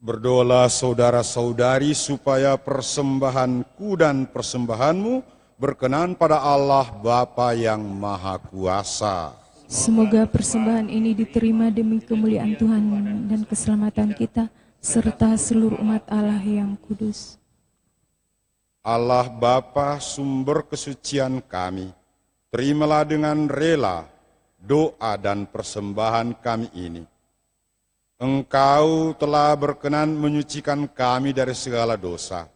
Berdoalah saudara-saudari supaya persembahanku dan persembahanmu berkenan pada Allah Bapa yang Maha Kuasa. Semoga persembahan ini diterima demi kemuliaan Tuhan dan keselamatan kita, serta seluruh umat Allah yang kudus. Allah Bapa sumber kesucian kami, terimalah dengan rela doa dan persembahan kami ini. Engkau telah berkenan menyucikan kami dari segala dosa.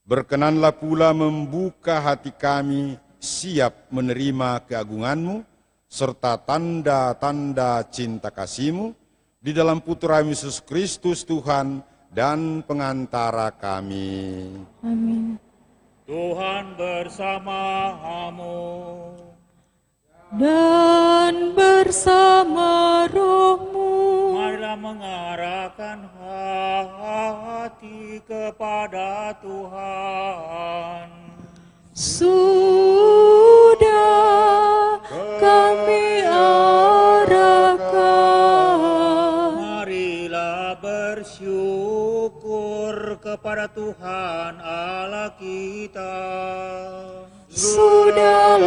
Berkenanlah pula membuka hati kami siap menerima keagungan-Mu, serta tanda-tanda cinta kasih-Mu di dalam Putra Yesus Kristus Tuhan dan pengantara kami. Amin. Tuhan bersamamu. Dan bersama rohmu. Marilah mengarahkan hati kepada Tuhan. Sudah kami arahkan. Marilah bersyukur kepada Tuhan Allah kita. Sudah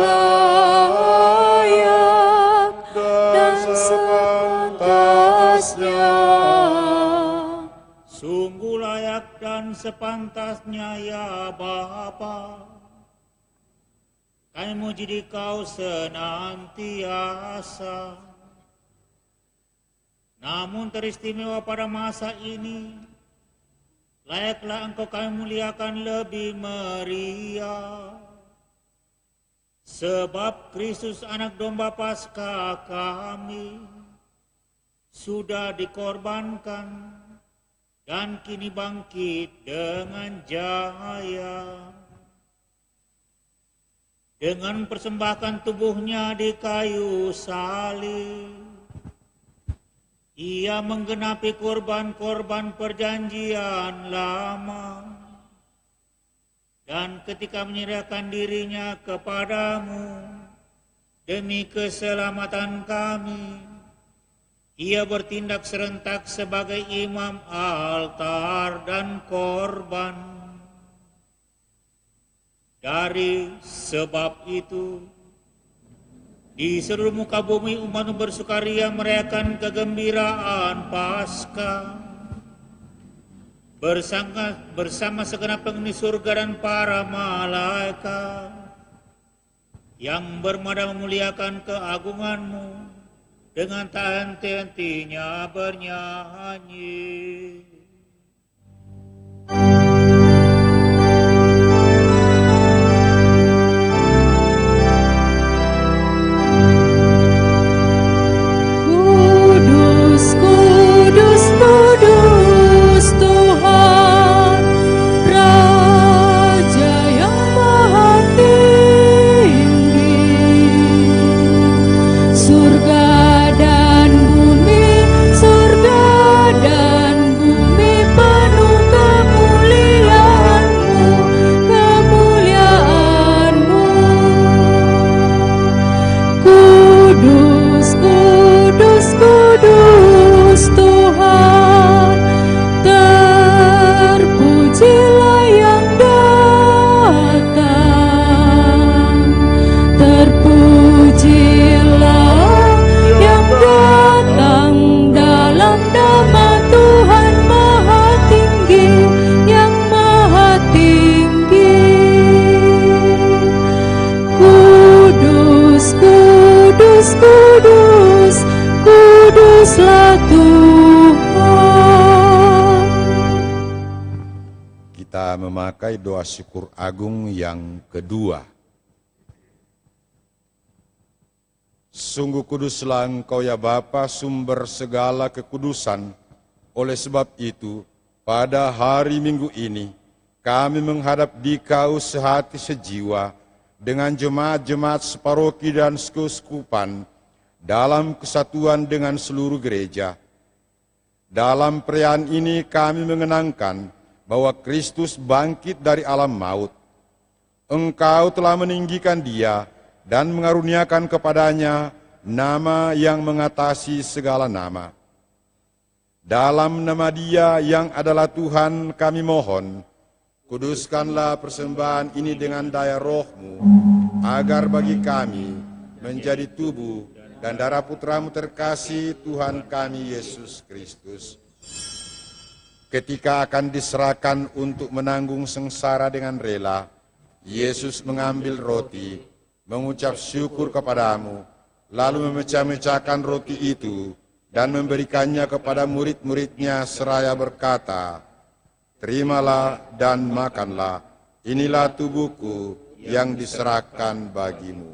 layak dan sepantasnya. Sungguh layak dan sepantasnya ya Bapa. Kami muji Dikau senantiasa. Namun teristimewa pada masa ini, layaklah Engkau kami muliakan lebih meriah. Sebab Kristus anak domba Paskah kami sudah dikorbankan dan kini bangkit dengan jaya. Dengan persembahkan tubuhnya di kayu salib, Ia menggenapi korban-korban perjanjian lama. Dan ketika menyerahkan dirinya kepadamu demi keselamatan kami, Ia bertindak serentak sebagai imam altar dan korban. Dari sebab itu, di seluruh muka bumi umat bersukaria merayakan kegembiraan Paskah. Bersama segenap penghuni surga dan para malaikat yang bermada memuliakan keagungan-Mu dengan tak henti-hentinya bernyanyi. Kudus, kudus, kudus Tuhan, Raja yang Maha Tinggi. Surga dan bumi penuh kemuliaan-Mu, kemuliaan-Mu. Kudus, kudus, kudus Tuhan, terpujilah yang datang, terpujilah yang datang dalam nama Tuhan Maha Tinggi, yang Maha Tinggi. Kudus, kudus, kudus, kuduslah Tuhan. Kita memakai doa syukur agung yang kedua. Sungguh kuduslah Engkau ya Bapa, sumber segala kekudusan. Oleh sebab itu, pada hari Minggu ini, kami menghadap Dikau sehati sejiwa dengan jemaat-jemaat separoki dan sekuskupan dalam kesatuan dengan seluruh gereja. Dalam perayaan ini kami mengenangkan bahwa Kristus bangkit dari alam maut. Engkau telah meninggikan Dia dan mengaruniakan kepadanya nama yang mengatasi segala nama. Dalam nama Dia yang adalah Tuhan kami mohon, kuduskanlah persembahan ini dengan daya Roh-Mu, agar bagi kami menjadi tubuh dan darah Putra-Mu terkasih Tuhan kami Yesus Kristus. Ketika akan diserahkan untuk menanggung sengsara dengan rela, Yesus mengambil roti, mengucap syukur kepadamu, lalu memecah-mecahkan roti itu dan memberikannya kepada murid-muridnya seraya berkata, "Terimalah dan makanlah, inilah tubuhku yang diserahkan bagimu."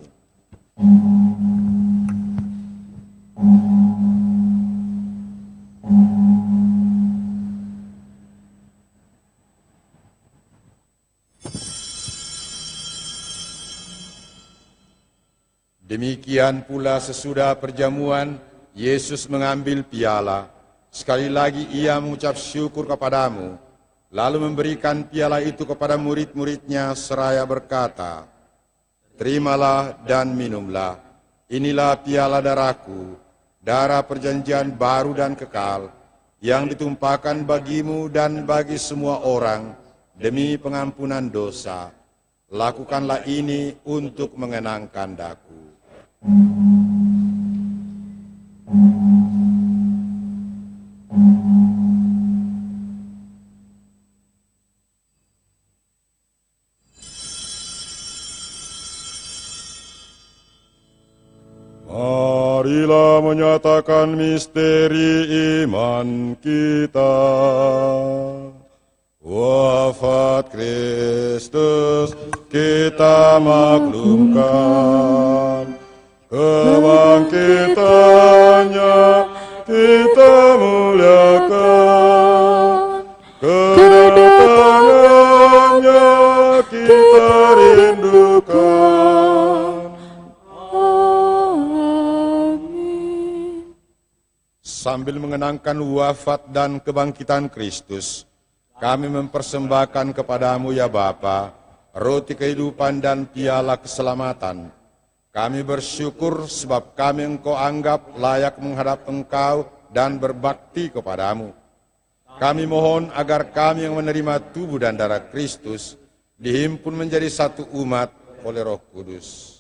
Demikian pula sesudah perjamuan, Yesus mengambil piala. Sekali lagi ia mengucap syukur kepadamu, lalu memberikan piala itu kepada murid-muridnya seraya berkata, "Terimalah dan minumlah, inilah piala darahku, darah perjanjian baru dan kekal, yang ditumpahkan bagimu dan bagi semua orang demi pengampunan dosa. Lakukanlah ini untuk mengenangkan Daku." Marilah menyatakan misteri iman kita. Wafat Kristus kita maklumkan, kebangkitannya kita muliakan, kedatangannya kita rindukan. Amin. Sambil mengenangkan wafat dan kebangkitan Kristus, kami mempersembahkan kepadamu ya Bapa, roti kehidupan dan piala keselamatan. Kami bersyukur sebab kami Engkau anggap layak menghadap Engkau dan berbakti kepadamu. Kami mohon agar kami yang menerima tubuh dan darah Kristus dihimpun menjadi satu umat oleh Roh Kudus.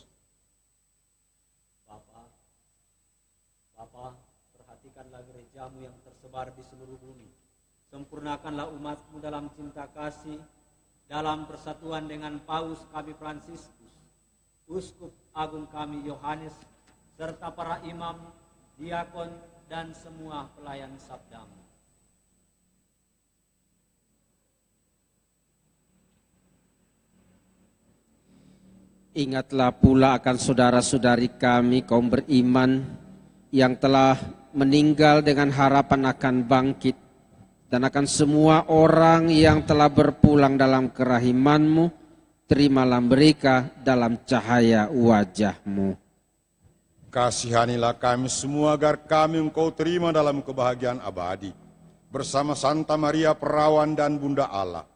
Bapa, perhatikanlah gerejamu yang tersebar di seluruh bumi. Sempurnakanlah umatmu dalam cinta kasih, dalam persatuan dengan Paus kami Fransiskus, Uskup Agung kami Yohanes, serta para imam, diakon, dan semua pelayan sabdamu. Ingatlah pula akan saudara-saudari kami kaum beriman yang telah meninggal dengan harapan akan bangkit, dan akan semua orang yang telah berpulang dalam kerahiman-Mu, terimalah mereka dalam cahaya wajah-Mu. Kasihanilah kami semua agar kami Engkau terima dalam kebahagiaan abadi, bersama Santa Maria Perawan dan Bunda Allah,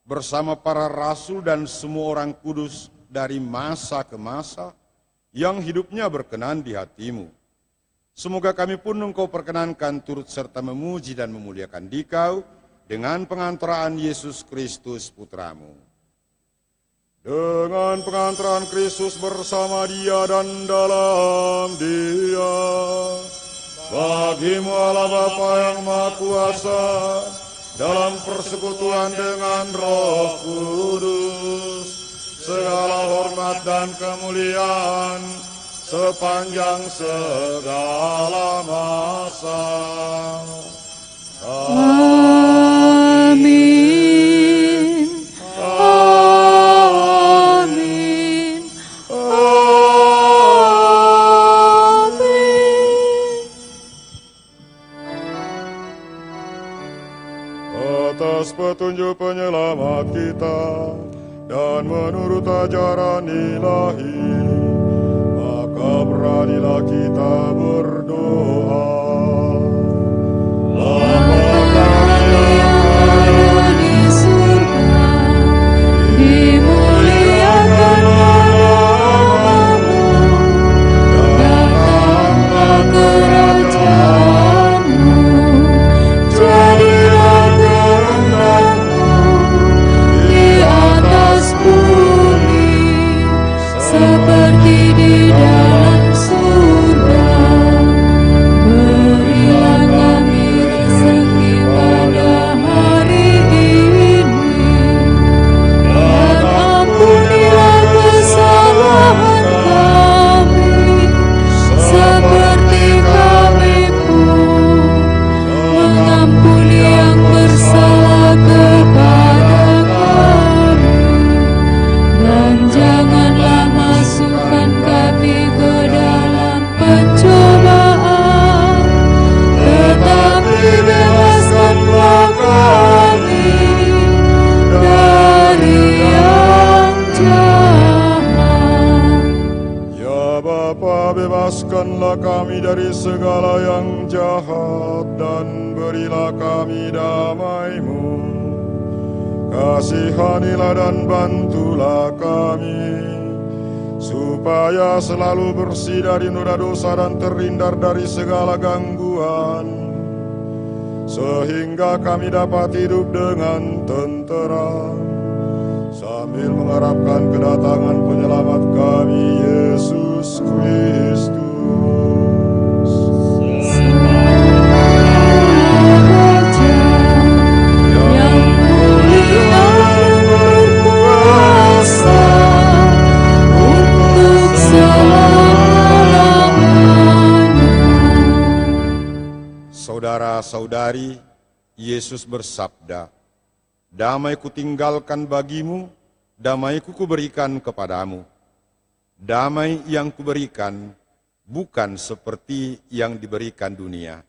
bersama para rasul dan semua orang kudus dari masa ke masa, yang hidupnya berkenan di hati-Mu. Semoga kami pun Engkau perkenankan turut serta memuji dan memuliakan Dikau dengan pengantaraan Yesus Kristus Putra-Mu. Dengan pengantaran Kristus bersama Dia dan dalam Dia, bagi-Mu Allah Bapa yang Maha Kuasa, dalam persekutuan dengan Roh Kudus, segala hormat dan kemuliaan sepanjang segala masa. Amin. Amin. Amin. Atas petunjuk penyelamat kita dan menurut ajaran ilahi, beranilah kita berdoa. Bapa kami di surga, dimuliakanlah namamu, datanglah kerajaanmu, jadilah kehendakmu di atas bumi seperti di dalam surga. dari segala yang jahat, dan berilah kami damai-Mu. Kasihanilah dan bantulah kami, supaya selalu bersih dari noda dosa dan terhindar dari segala gangguan, sehingga kami dapat hidup dengan tentera, sambil mengharapkan kedatangan penyelamat kami, Yesus Kristus. Saudara-saudari, Yesus bersabda, "Damai kutinggalkan bagimu, damai kuberikan kepadamu. Damai yang kuberikan bukan seperti yang diberikan dunia."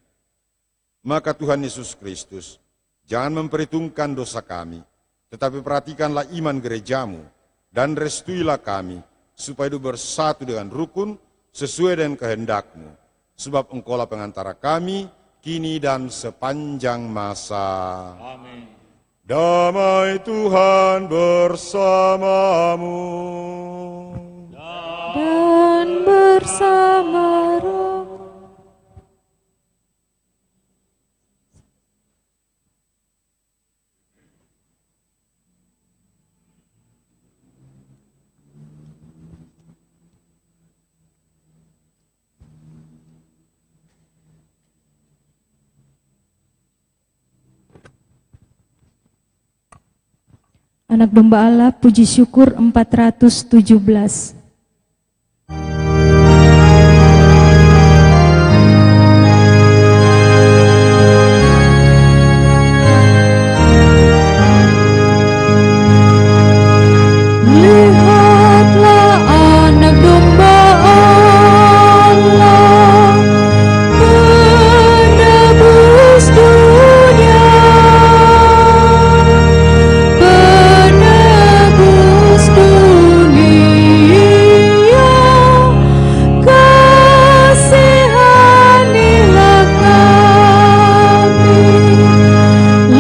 Maka Tuhan Yesus Kristus, jangan memperhitungkan dosa kami, tetapi perhatikanlah iman gerejamu, dan restuilah kami, supaya hidup bersatu dengan rukun, sesuai dengan kehendak-Mu. Sebab Engkaulah pengantara kami, kini dan sepanjang masa. Amin. Damai Tuhan bersamamu. Dan bersama roh. Anak domba Allah, puji syukur 417. Lihatlah anak domba Allah, penebus dunia. Penebus dunia, kasihanilah kami.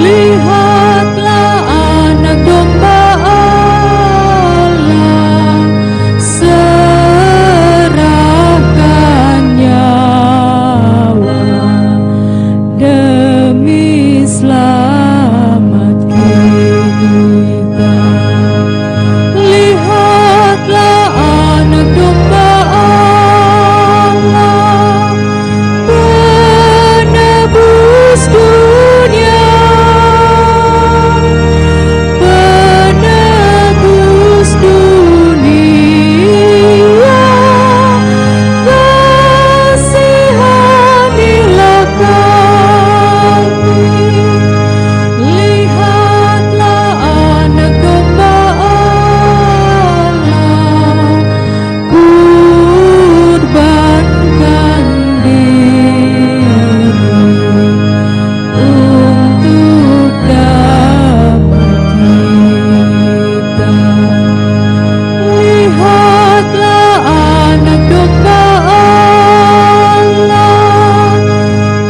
Lihatlah anak domba Allah, serahkan nyawa demi selamat kita. Lihatlah anak domba Allah, penebus dunia. Penebus dunia, kasihanilah kami. Lihatlah anak domba Allah, kurbankan diri untuk damai kita. Lihatlah anak domba Allah,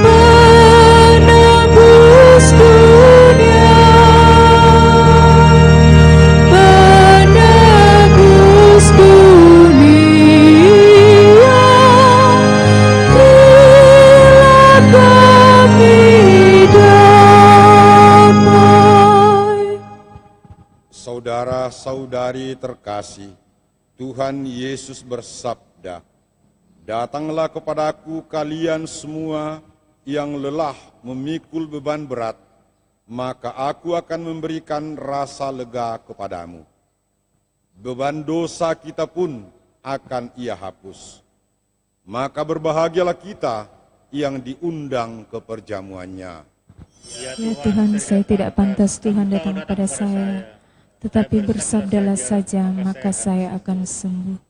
penebus dunia. Penebus dunia, berilah kami damai. Saudara-saudari terkasih, Tuhan Yesus bersabda, "Datanglah kepadaku kalian semua yang lelah memikul beban berat, maka aku akan memberikan rasa lega kepadamu. Beban dosa kita pun akan Ia hapus. Maka berbahagialah kita yang diundang ke perjamuannya." Ya Tuhan, saya tidak pantas Tuhan datang pada saya, tetapi bersabdalah saja, maka saya akan sembuh.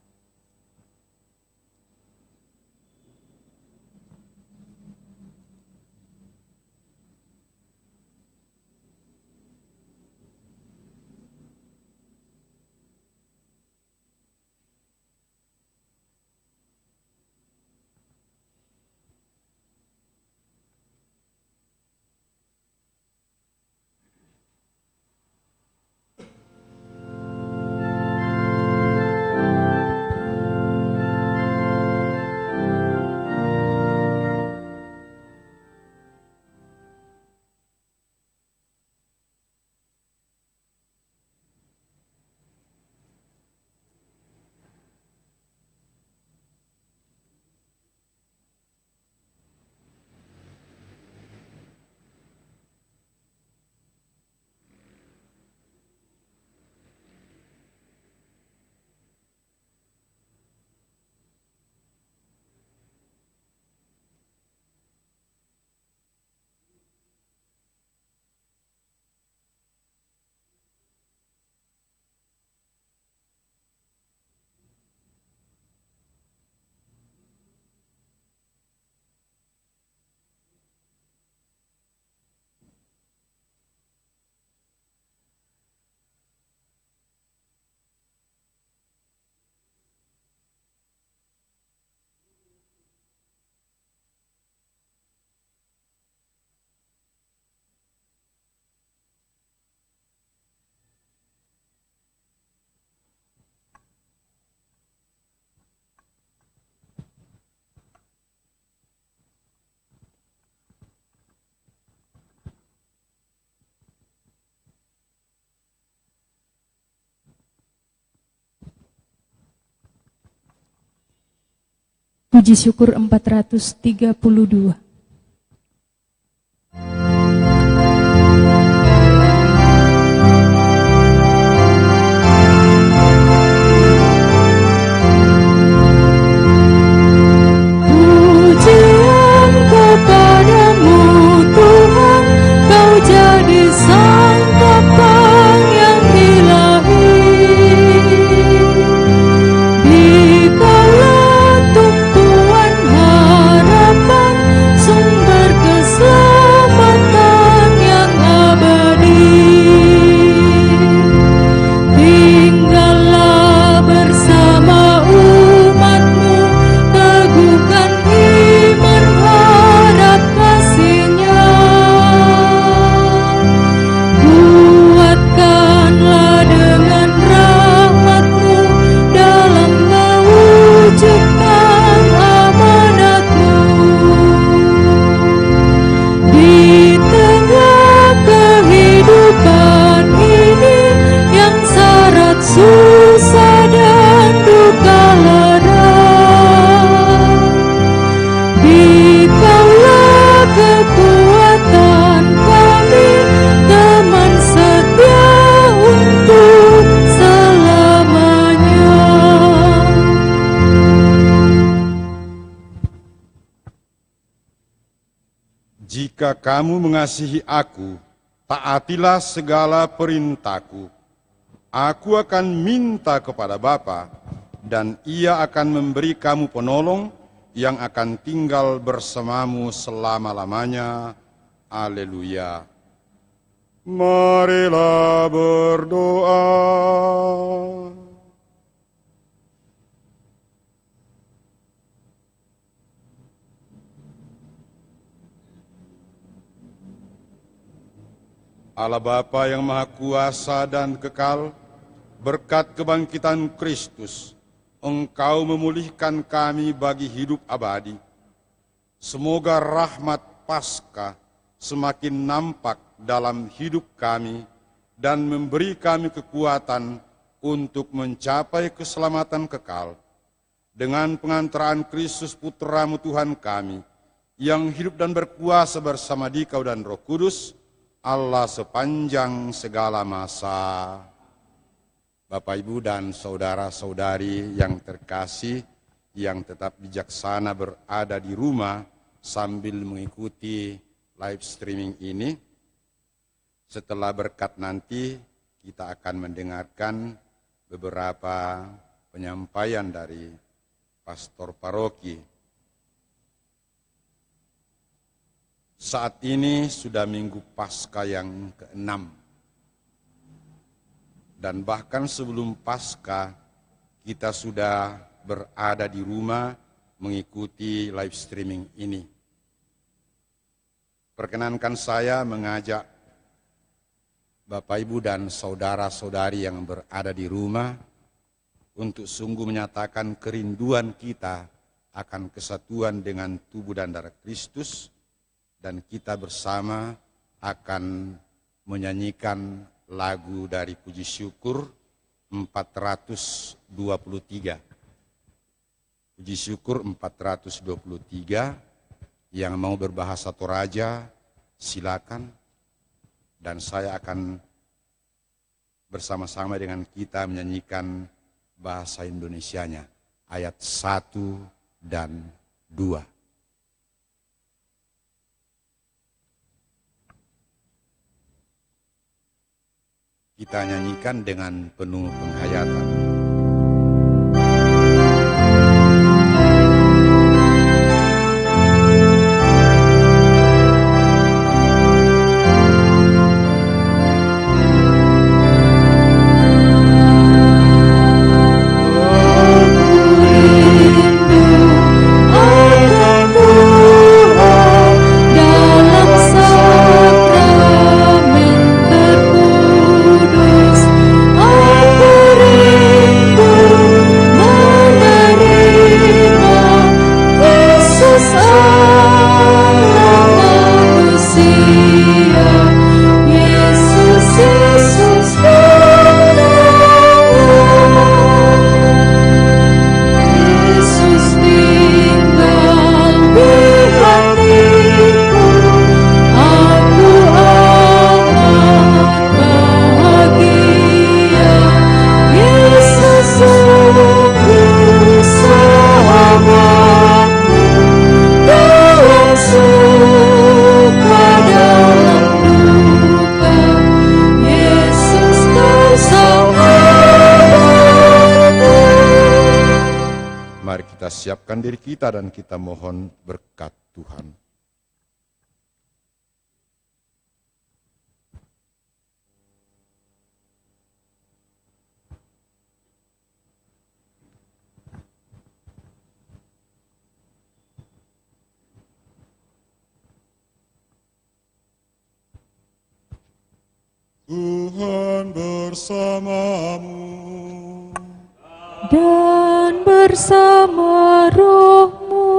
Puji syukur 432. Jika kamu mengasihi aku, taatilah segala perintahku. Aku akan minta kepada Bapa, dan Ia akan memberi kamu penolong yang akan tinggal bersamamu selama-lamanya. Haleluya. Marilah berdoa. Allah Bapa yang Maha Kuasa dan Kekal, berkat kebangkitan Kristus, Engkau memulihkan kami bagi hidup abadi. Semoga rahmat Paskah semakin nampak dalam hidup kami dan memberi kami kekuatan untuk mencapai keselamatan kekal. Dengan pengantaraan Kristus Putra-Mu Tuhan kami, yang hidup dan berkuasa bersama Dikau dan Roh Kudus, Allah sepanjang segala masa. Bapak, Ibu, dan saudara-saudari yang terkasih, yang tetap bijaksana berada di rumah sambil mengikuti live streaming ini. Setelah berkat nanti, kita akan mendengarkan beberapa penyampaian dari pastor paroki. Saat ini sudah Minggu Paskah yang ke-6. Dan bahkan sebelum Paskah, kita sudah berada di rumah mengikuti live streaming ini. Perkenankan saya mengajak Bapak, Ibu, dan saudara-saudari yang berada di rumah untuk sungguh menyatakan kerinduan kita akan kesatuan dengan tubuh dan darah Kristus, dan kita bersama akan menyanyikan lagu dari Puji Syukur 423. Puji Syukur 423, yang mau berbahasa Toraja silakan, dan saya akan bersama-sama dengan kita menyanyikan bahasa Indonesianya, ayat 1 dan 2. Kita nyanyikan dengan penuh penghayatan. Aku kita siapkan diri kita dan kita mohon berkat Tuhan. Tuhan bersamamu dan bersama rohmu.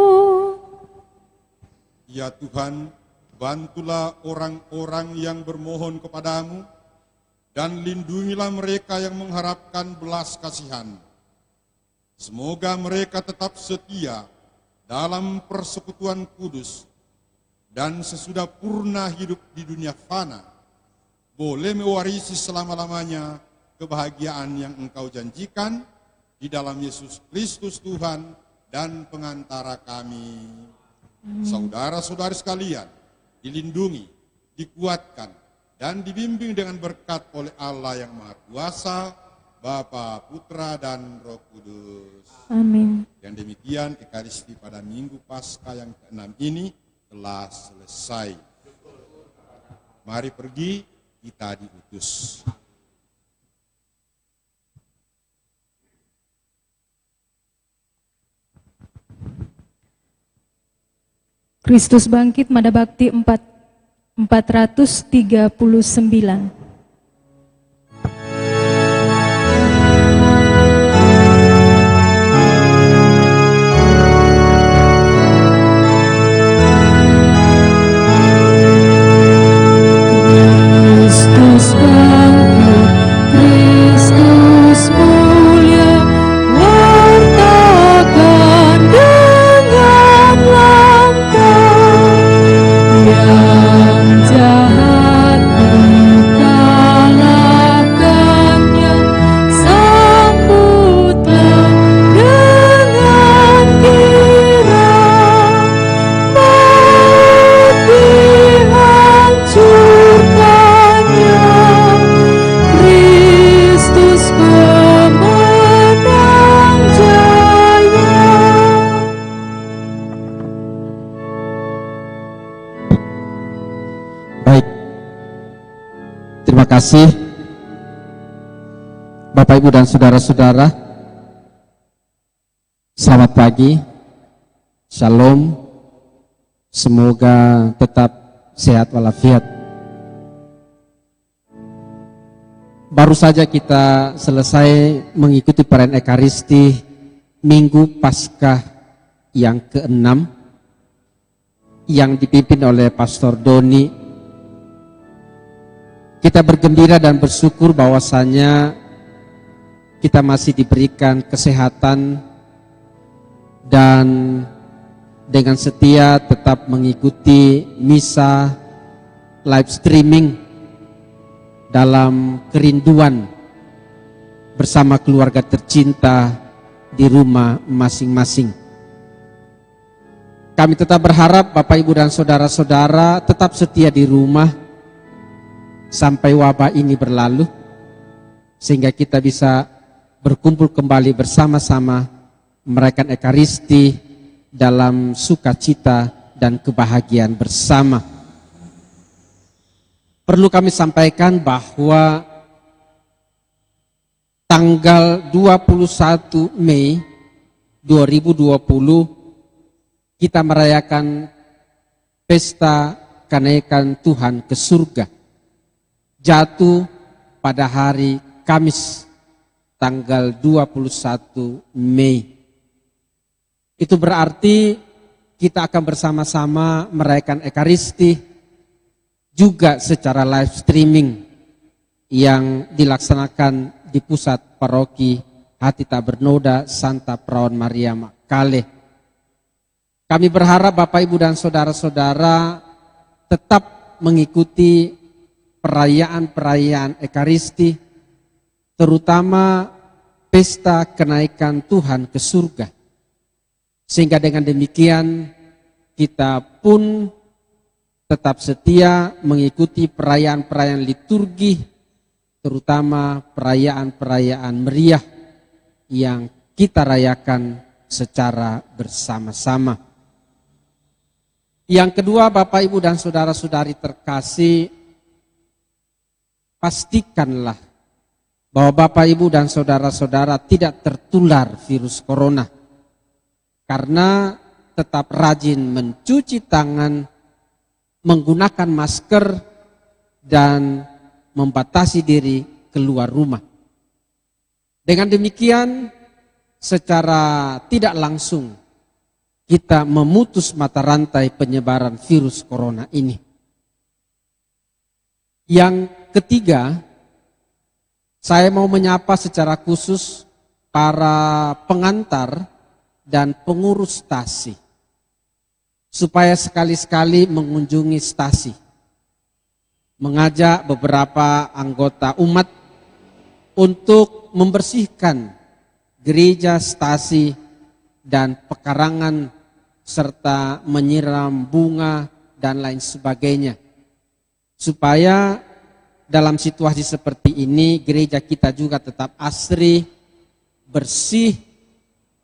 Ya Tuhan, bantulah orang-orang yang bermohon kepadamu dan lindungilah mereka yang mengharapkan belas kasihan. Semoga mereka tetap setia dalam persekutuan kudus dan sesudah purna hidup di dunia fana, boleh mewarisi selama-lamanya kebahagiaan yang Engkau janjikan di dalam Yesus Kristus Tuhan dan pengantara kami. Saudara-saudari sekalian, dilindungi, dikuatkan, dan dibimbing dengan berkat oleh Allah yang Maha Kuasa, Bapa, Putra, dan Roh Kudus. Amin. Dan demikian Ekaristi pada Minggu Paskah yang ke-6 ini telah selesai. Mari pergi, kita diutus. Kristus bangkit, Mada Bakti 439. Terima kasih Bapak, Ibu, dan saudara-saudara. Selamat pagi, Shalom. Semoga tetap sehat walafiat. Baru saja kita selesai mengikuti perayaan Ekaristi Minggu Paskah yang ke-6 yang dipimpin oleh Pastor Doni. Kita bergembira dan bersyukur bahwasanya kita masih diberikan kesehatan dan dengan setia tetap mengikuti misa live streaming dalam kerinduan bersama keluarga tercinta di rumah masing-masing. Kami tetap berharap Bapak, Ibu, dan saudara-saudara tetap setia di rumah sampai wabah ini berlalu, sehingga kita bisa berkumpul kembali bersama-sama merayakan Ekaristi dalam sukacita dan kebahagiaan bersama. Perlu kami sampaikan bahwa tanggal 21 Mei 2020 kita merayakan pesta kenaikan Tuhan ke surga, jatuh pada hari Kamis tanggal 21 Mei. Itu berarti kita akan bersama-sama merayakan Ekaristi juga secara live streaming yang dilaksanakan di pusat paroki Hati Tak Bernoda Santa Perawan Maria Makale. Kami berharap Bapak, Ibu, dan saudara-saudara tetap mengikuti perayaan-perayaan Ekaristi, terutama pesta kenaikan Tuhan ke surga. Sehingga dengan demikian kita pun tetap setia mengikuti perayaan-perayaan liturgi, terutama perayaan-perayaan meriah yang kita rayakan secara bersama-sama. Yang kedua, Bapak, Ibu, dan saudara-saudari terkasih, pastikanlah bahwa Bapak, Ibu, dan saudara-saudara tidak tertular virus corona. Karena tetap rajin mencuci tangan, menggunakan masker, dan membatasi diri keluar rumah. Dengan demikian, secara tidak langsung, kita memutus mata rantai penyebaran virus corona ini. Yang ketiga, saya mau menyapa secara khusus para pengantar dan pengurus stasi, supaya sekali-sekali mengunjungi stasi, mengajak beberapa anggota umat untuk membersihkan gereja, stasi, dan pekarangan, serta menyiram bunga dan lain sebagainya. Supaya dalam situasi seperti ini gereja kita juga tetap asri, bersih,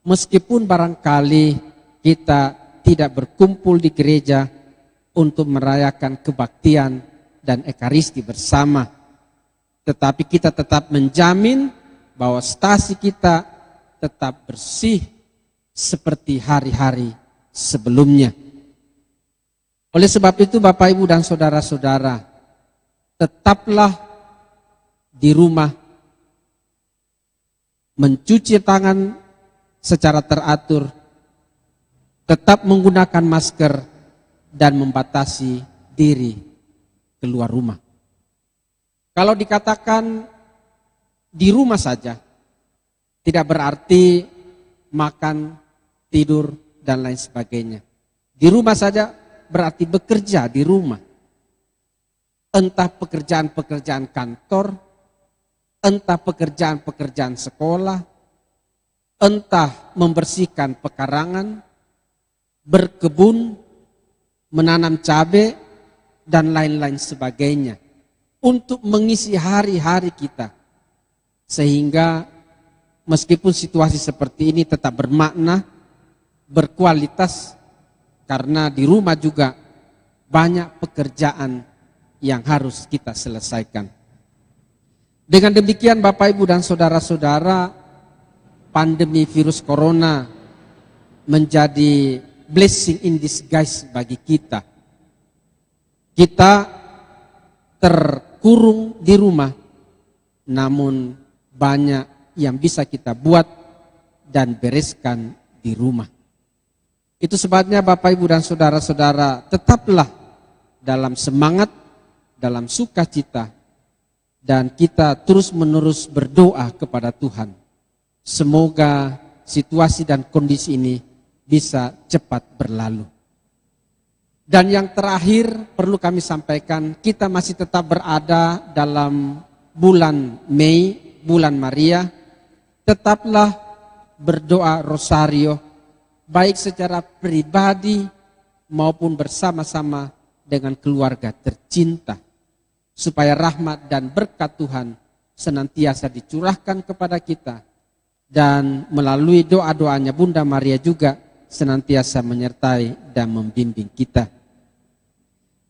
meskipun barangkali kita tidak berkumpul di gereja untuk merayakan kebaktian dan ekaristi bersama. Tetapi kita tetap menjamin bahwa stasi kita tetap bersih seperti hari-hari sebelumnya. Oleh sebab itu, Bapak, Ibu, dan saudara-saudara, tetaplah di rumah, mencuci tangan secara teratur, tetap menggunakan masker, dan membatasi diri keluar rumah. Kalau dikatakan di rumah saja, tidak berarti makan, tidur, dan lain sebagainya. Di rumah saja berarti bekerja di rumah. Entah pekerjaan-pekerjaan kantor, entah pekerjaan-pekerjaan sekolah, entah membersihkan pekarangan, berkebun, menanam cabai, dan lain-lain sebagainya. Untuk mengisi hari-hari kita. Sehingga meskipun situasi seperti ini tetap bermakna, berkualitas, karena di rumah juga banyak pekerjaan yang harus kita selesaikan. Dengan demikian, Bapak, Ibu, dan saudara-saudara, pandemi virus corona menjadi blessing in disguise bagi kita. Kita terkurung di rumah, namun banyak yang bisa kita buat dan bereskan di rumah. Itu sebabnya, Bapak, Ibu, dan saudara-saudara, tetaplah dalam semangat, dalam sukacita, dan kita terus-menerus berdoa kepada Tuhan. Semoga situasi dan kondisi ini bisa cepat berlalu. Dan yang terakhir perlu kami sampaikan, kita masih tetap berada dalam bulan Mei, bulan Maria. Tetaplah berdoa rosario, baik secara pribadi maupun bersama-sama dengan keluarga tercinta, supaya rahmat dan berkat Tuhan senantiasa dicurahkan kepada kita, dan melalui doa-doanya Bunda Maria juga senantiasa menyertai dan membimbing kita.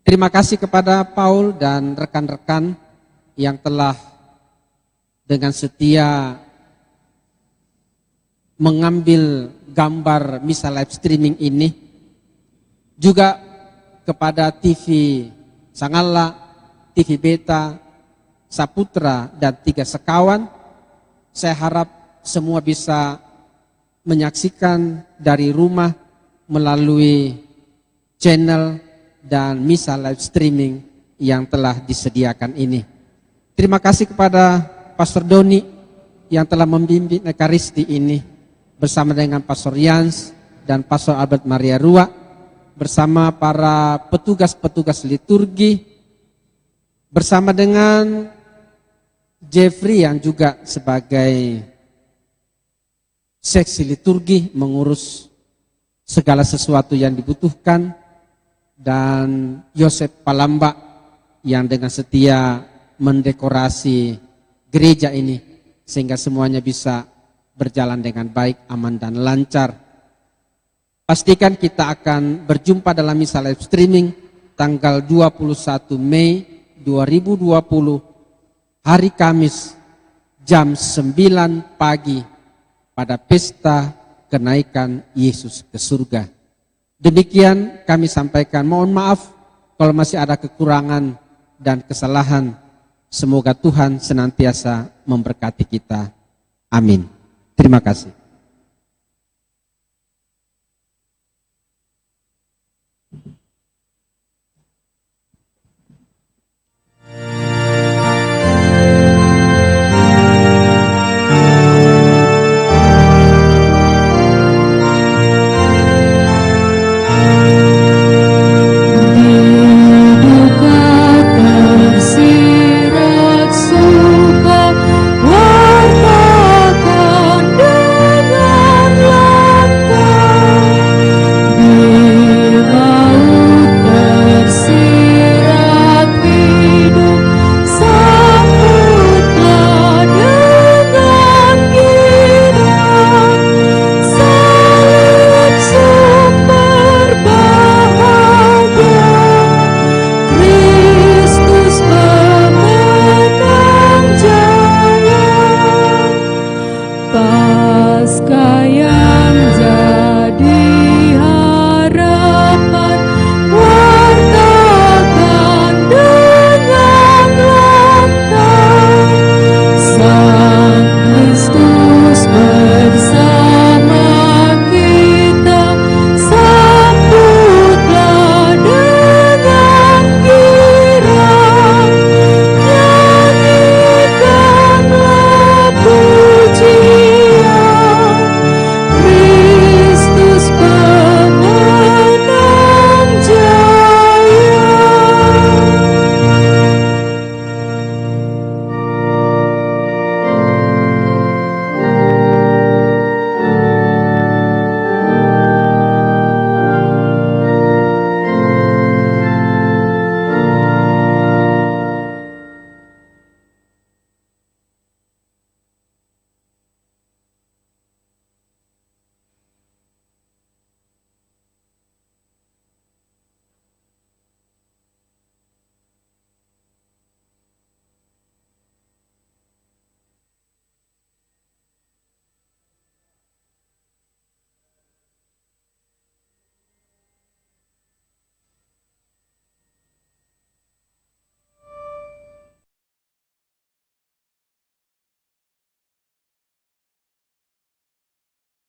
Terima kasih kepada Paul dan rekan-rekan yang telah dengan setia mengambil gambar misa live streaming ini. Juga kepada TV Sangala, TV Beta, Saputra, dan 3 Sekawan. Saya harap semua bisa menyaksikan dari rumah melalui channel dan misa live streaming yang telah disediakan ini. Terima kasih kepada Pastor Doni yang telah membimbing ekaristi ini bersama dengan Pastor Yans dan Pastor Albert Maria Rua, bersama para petugas-petugas liturgi, bersama dengan Jeffrey yang juga sebagai seksi liturgi mengurus segala sesuatu yang dibutuhkan, dan Yosef Palamba yang dengan setia mendekorasi gereja ini sehingga semuanya bisa berjalan dengan baik, aman, dan lancar. Pastikan kita akan berjumpa dalam misa live streaming tanggal 21 Mei 2020 hari Kamis jam 9 pagi pada pesta kenaikan Yesus ke surga. Demikian kami sampaikan, mohon maaf kalau masih ada kekurangan dan kesalahan. Semoga Tuhan senantiasa memberkati kita. Amin. Terima kasih.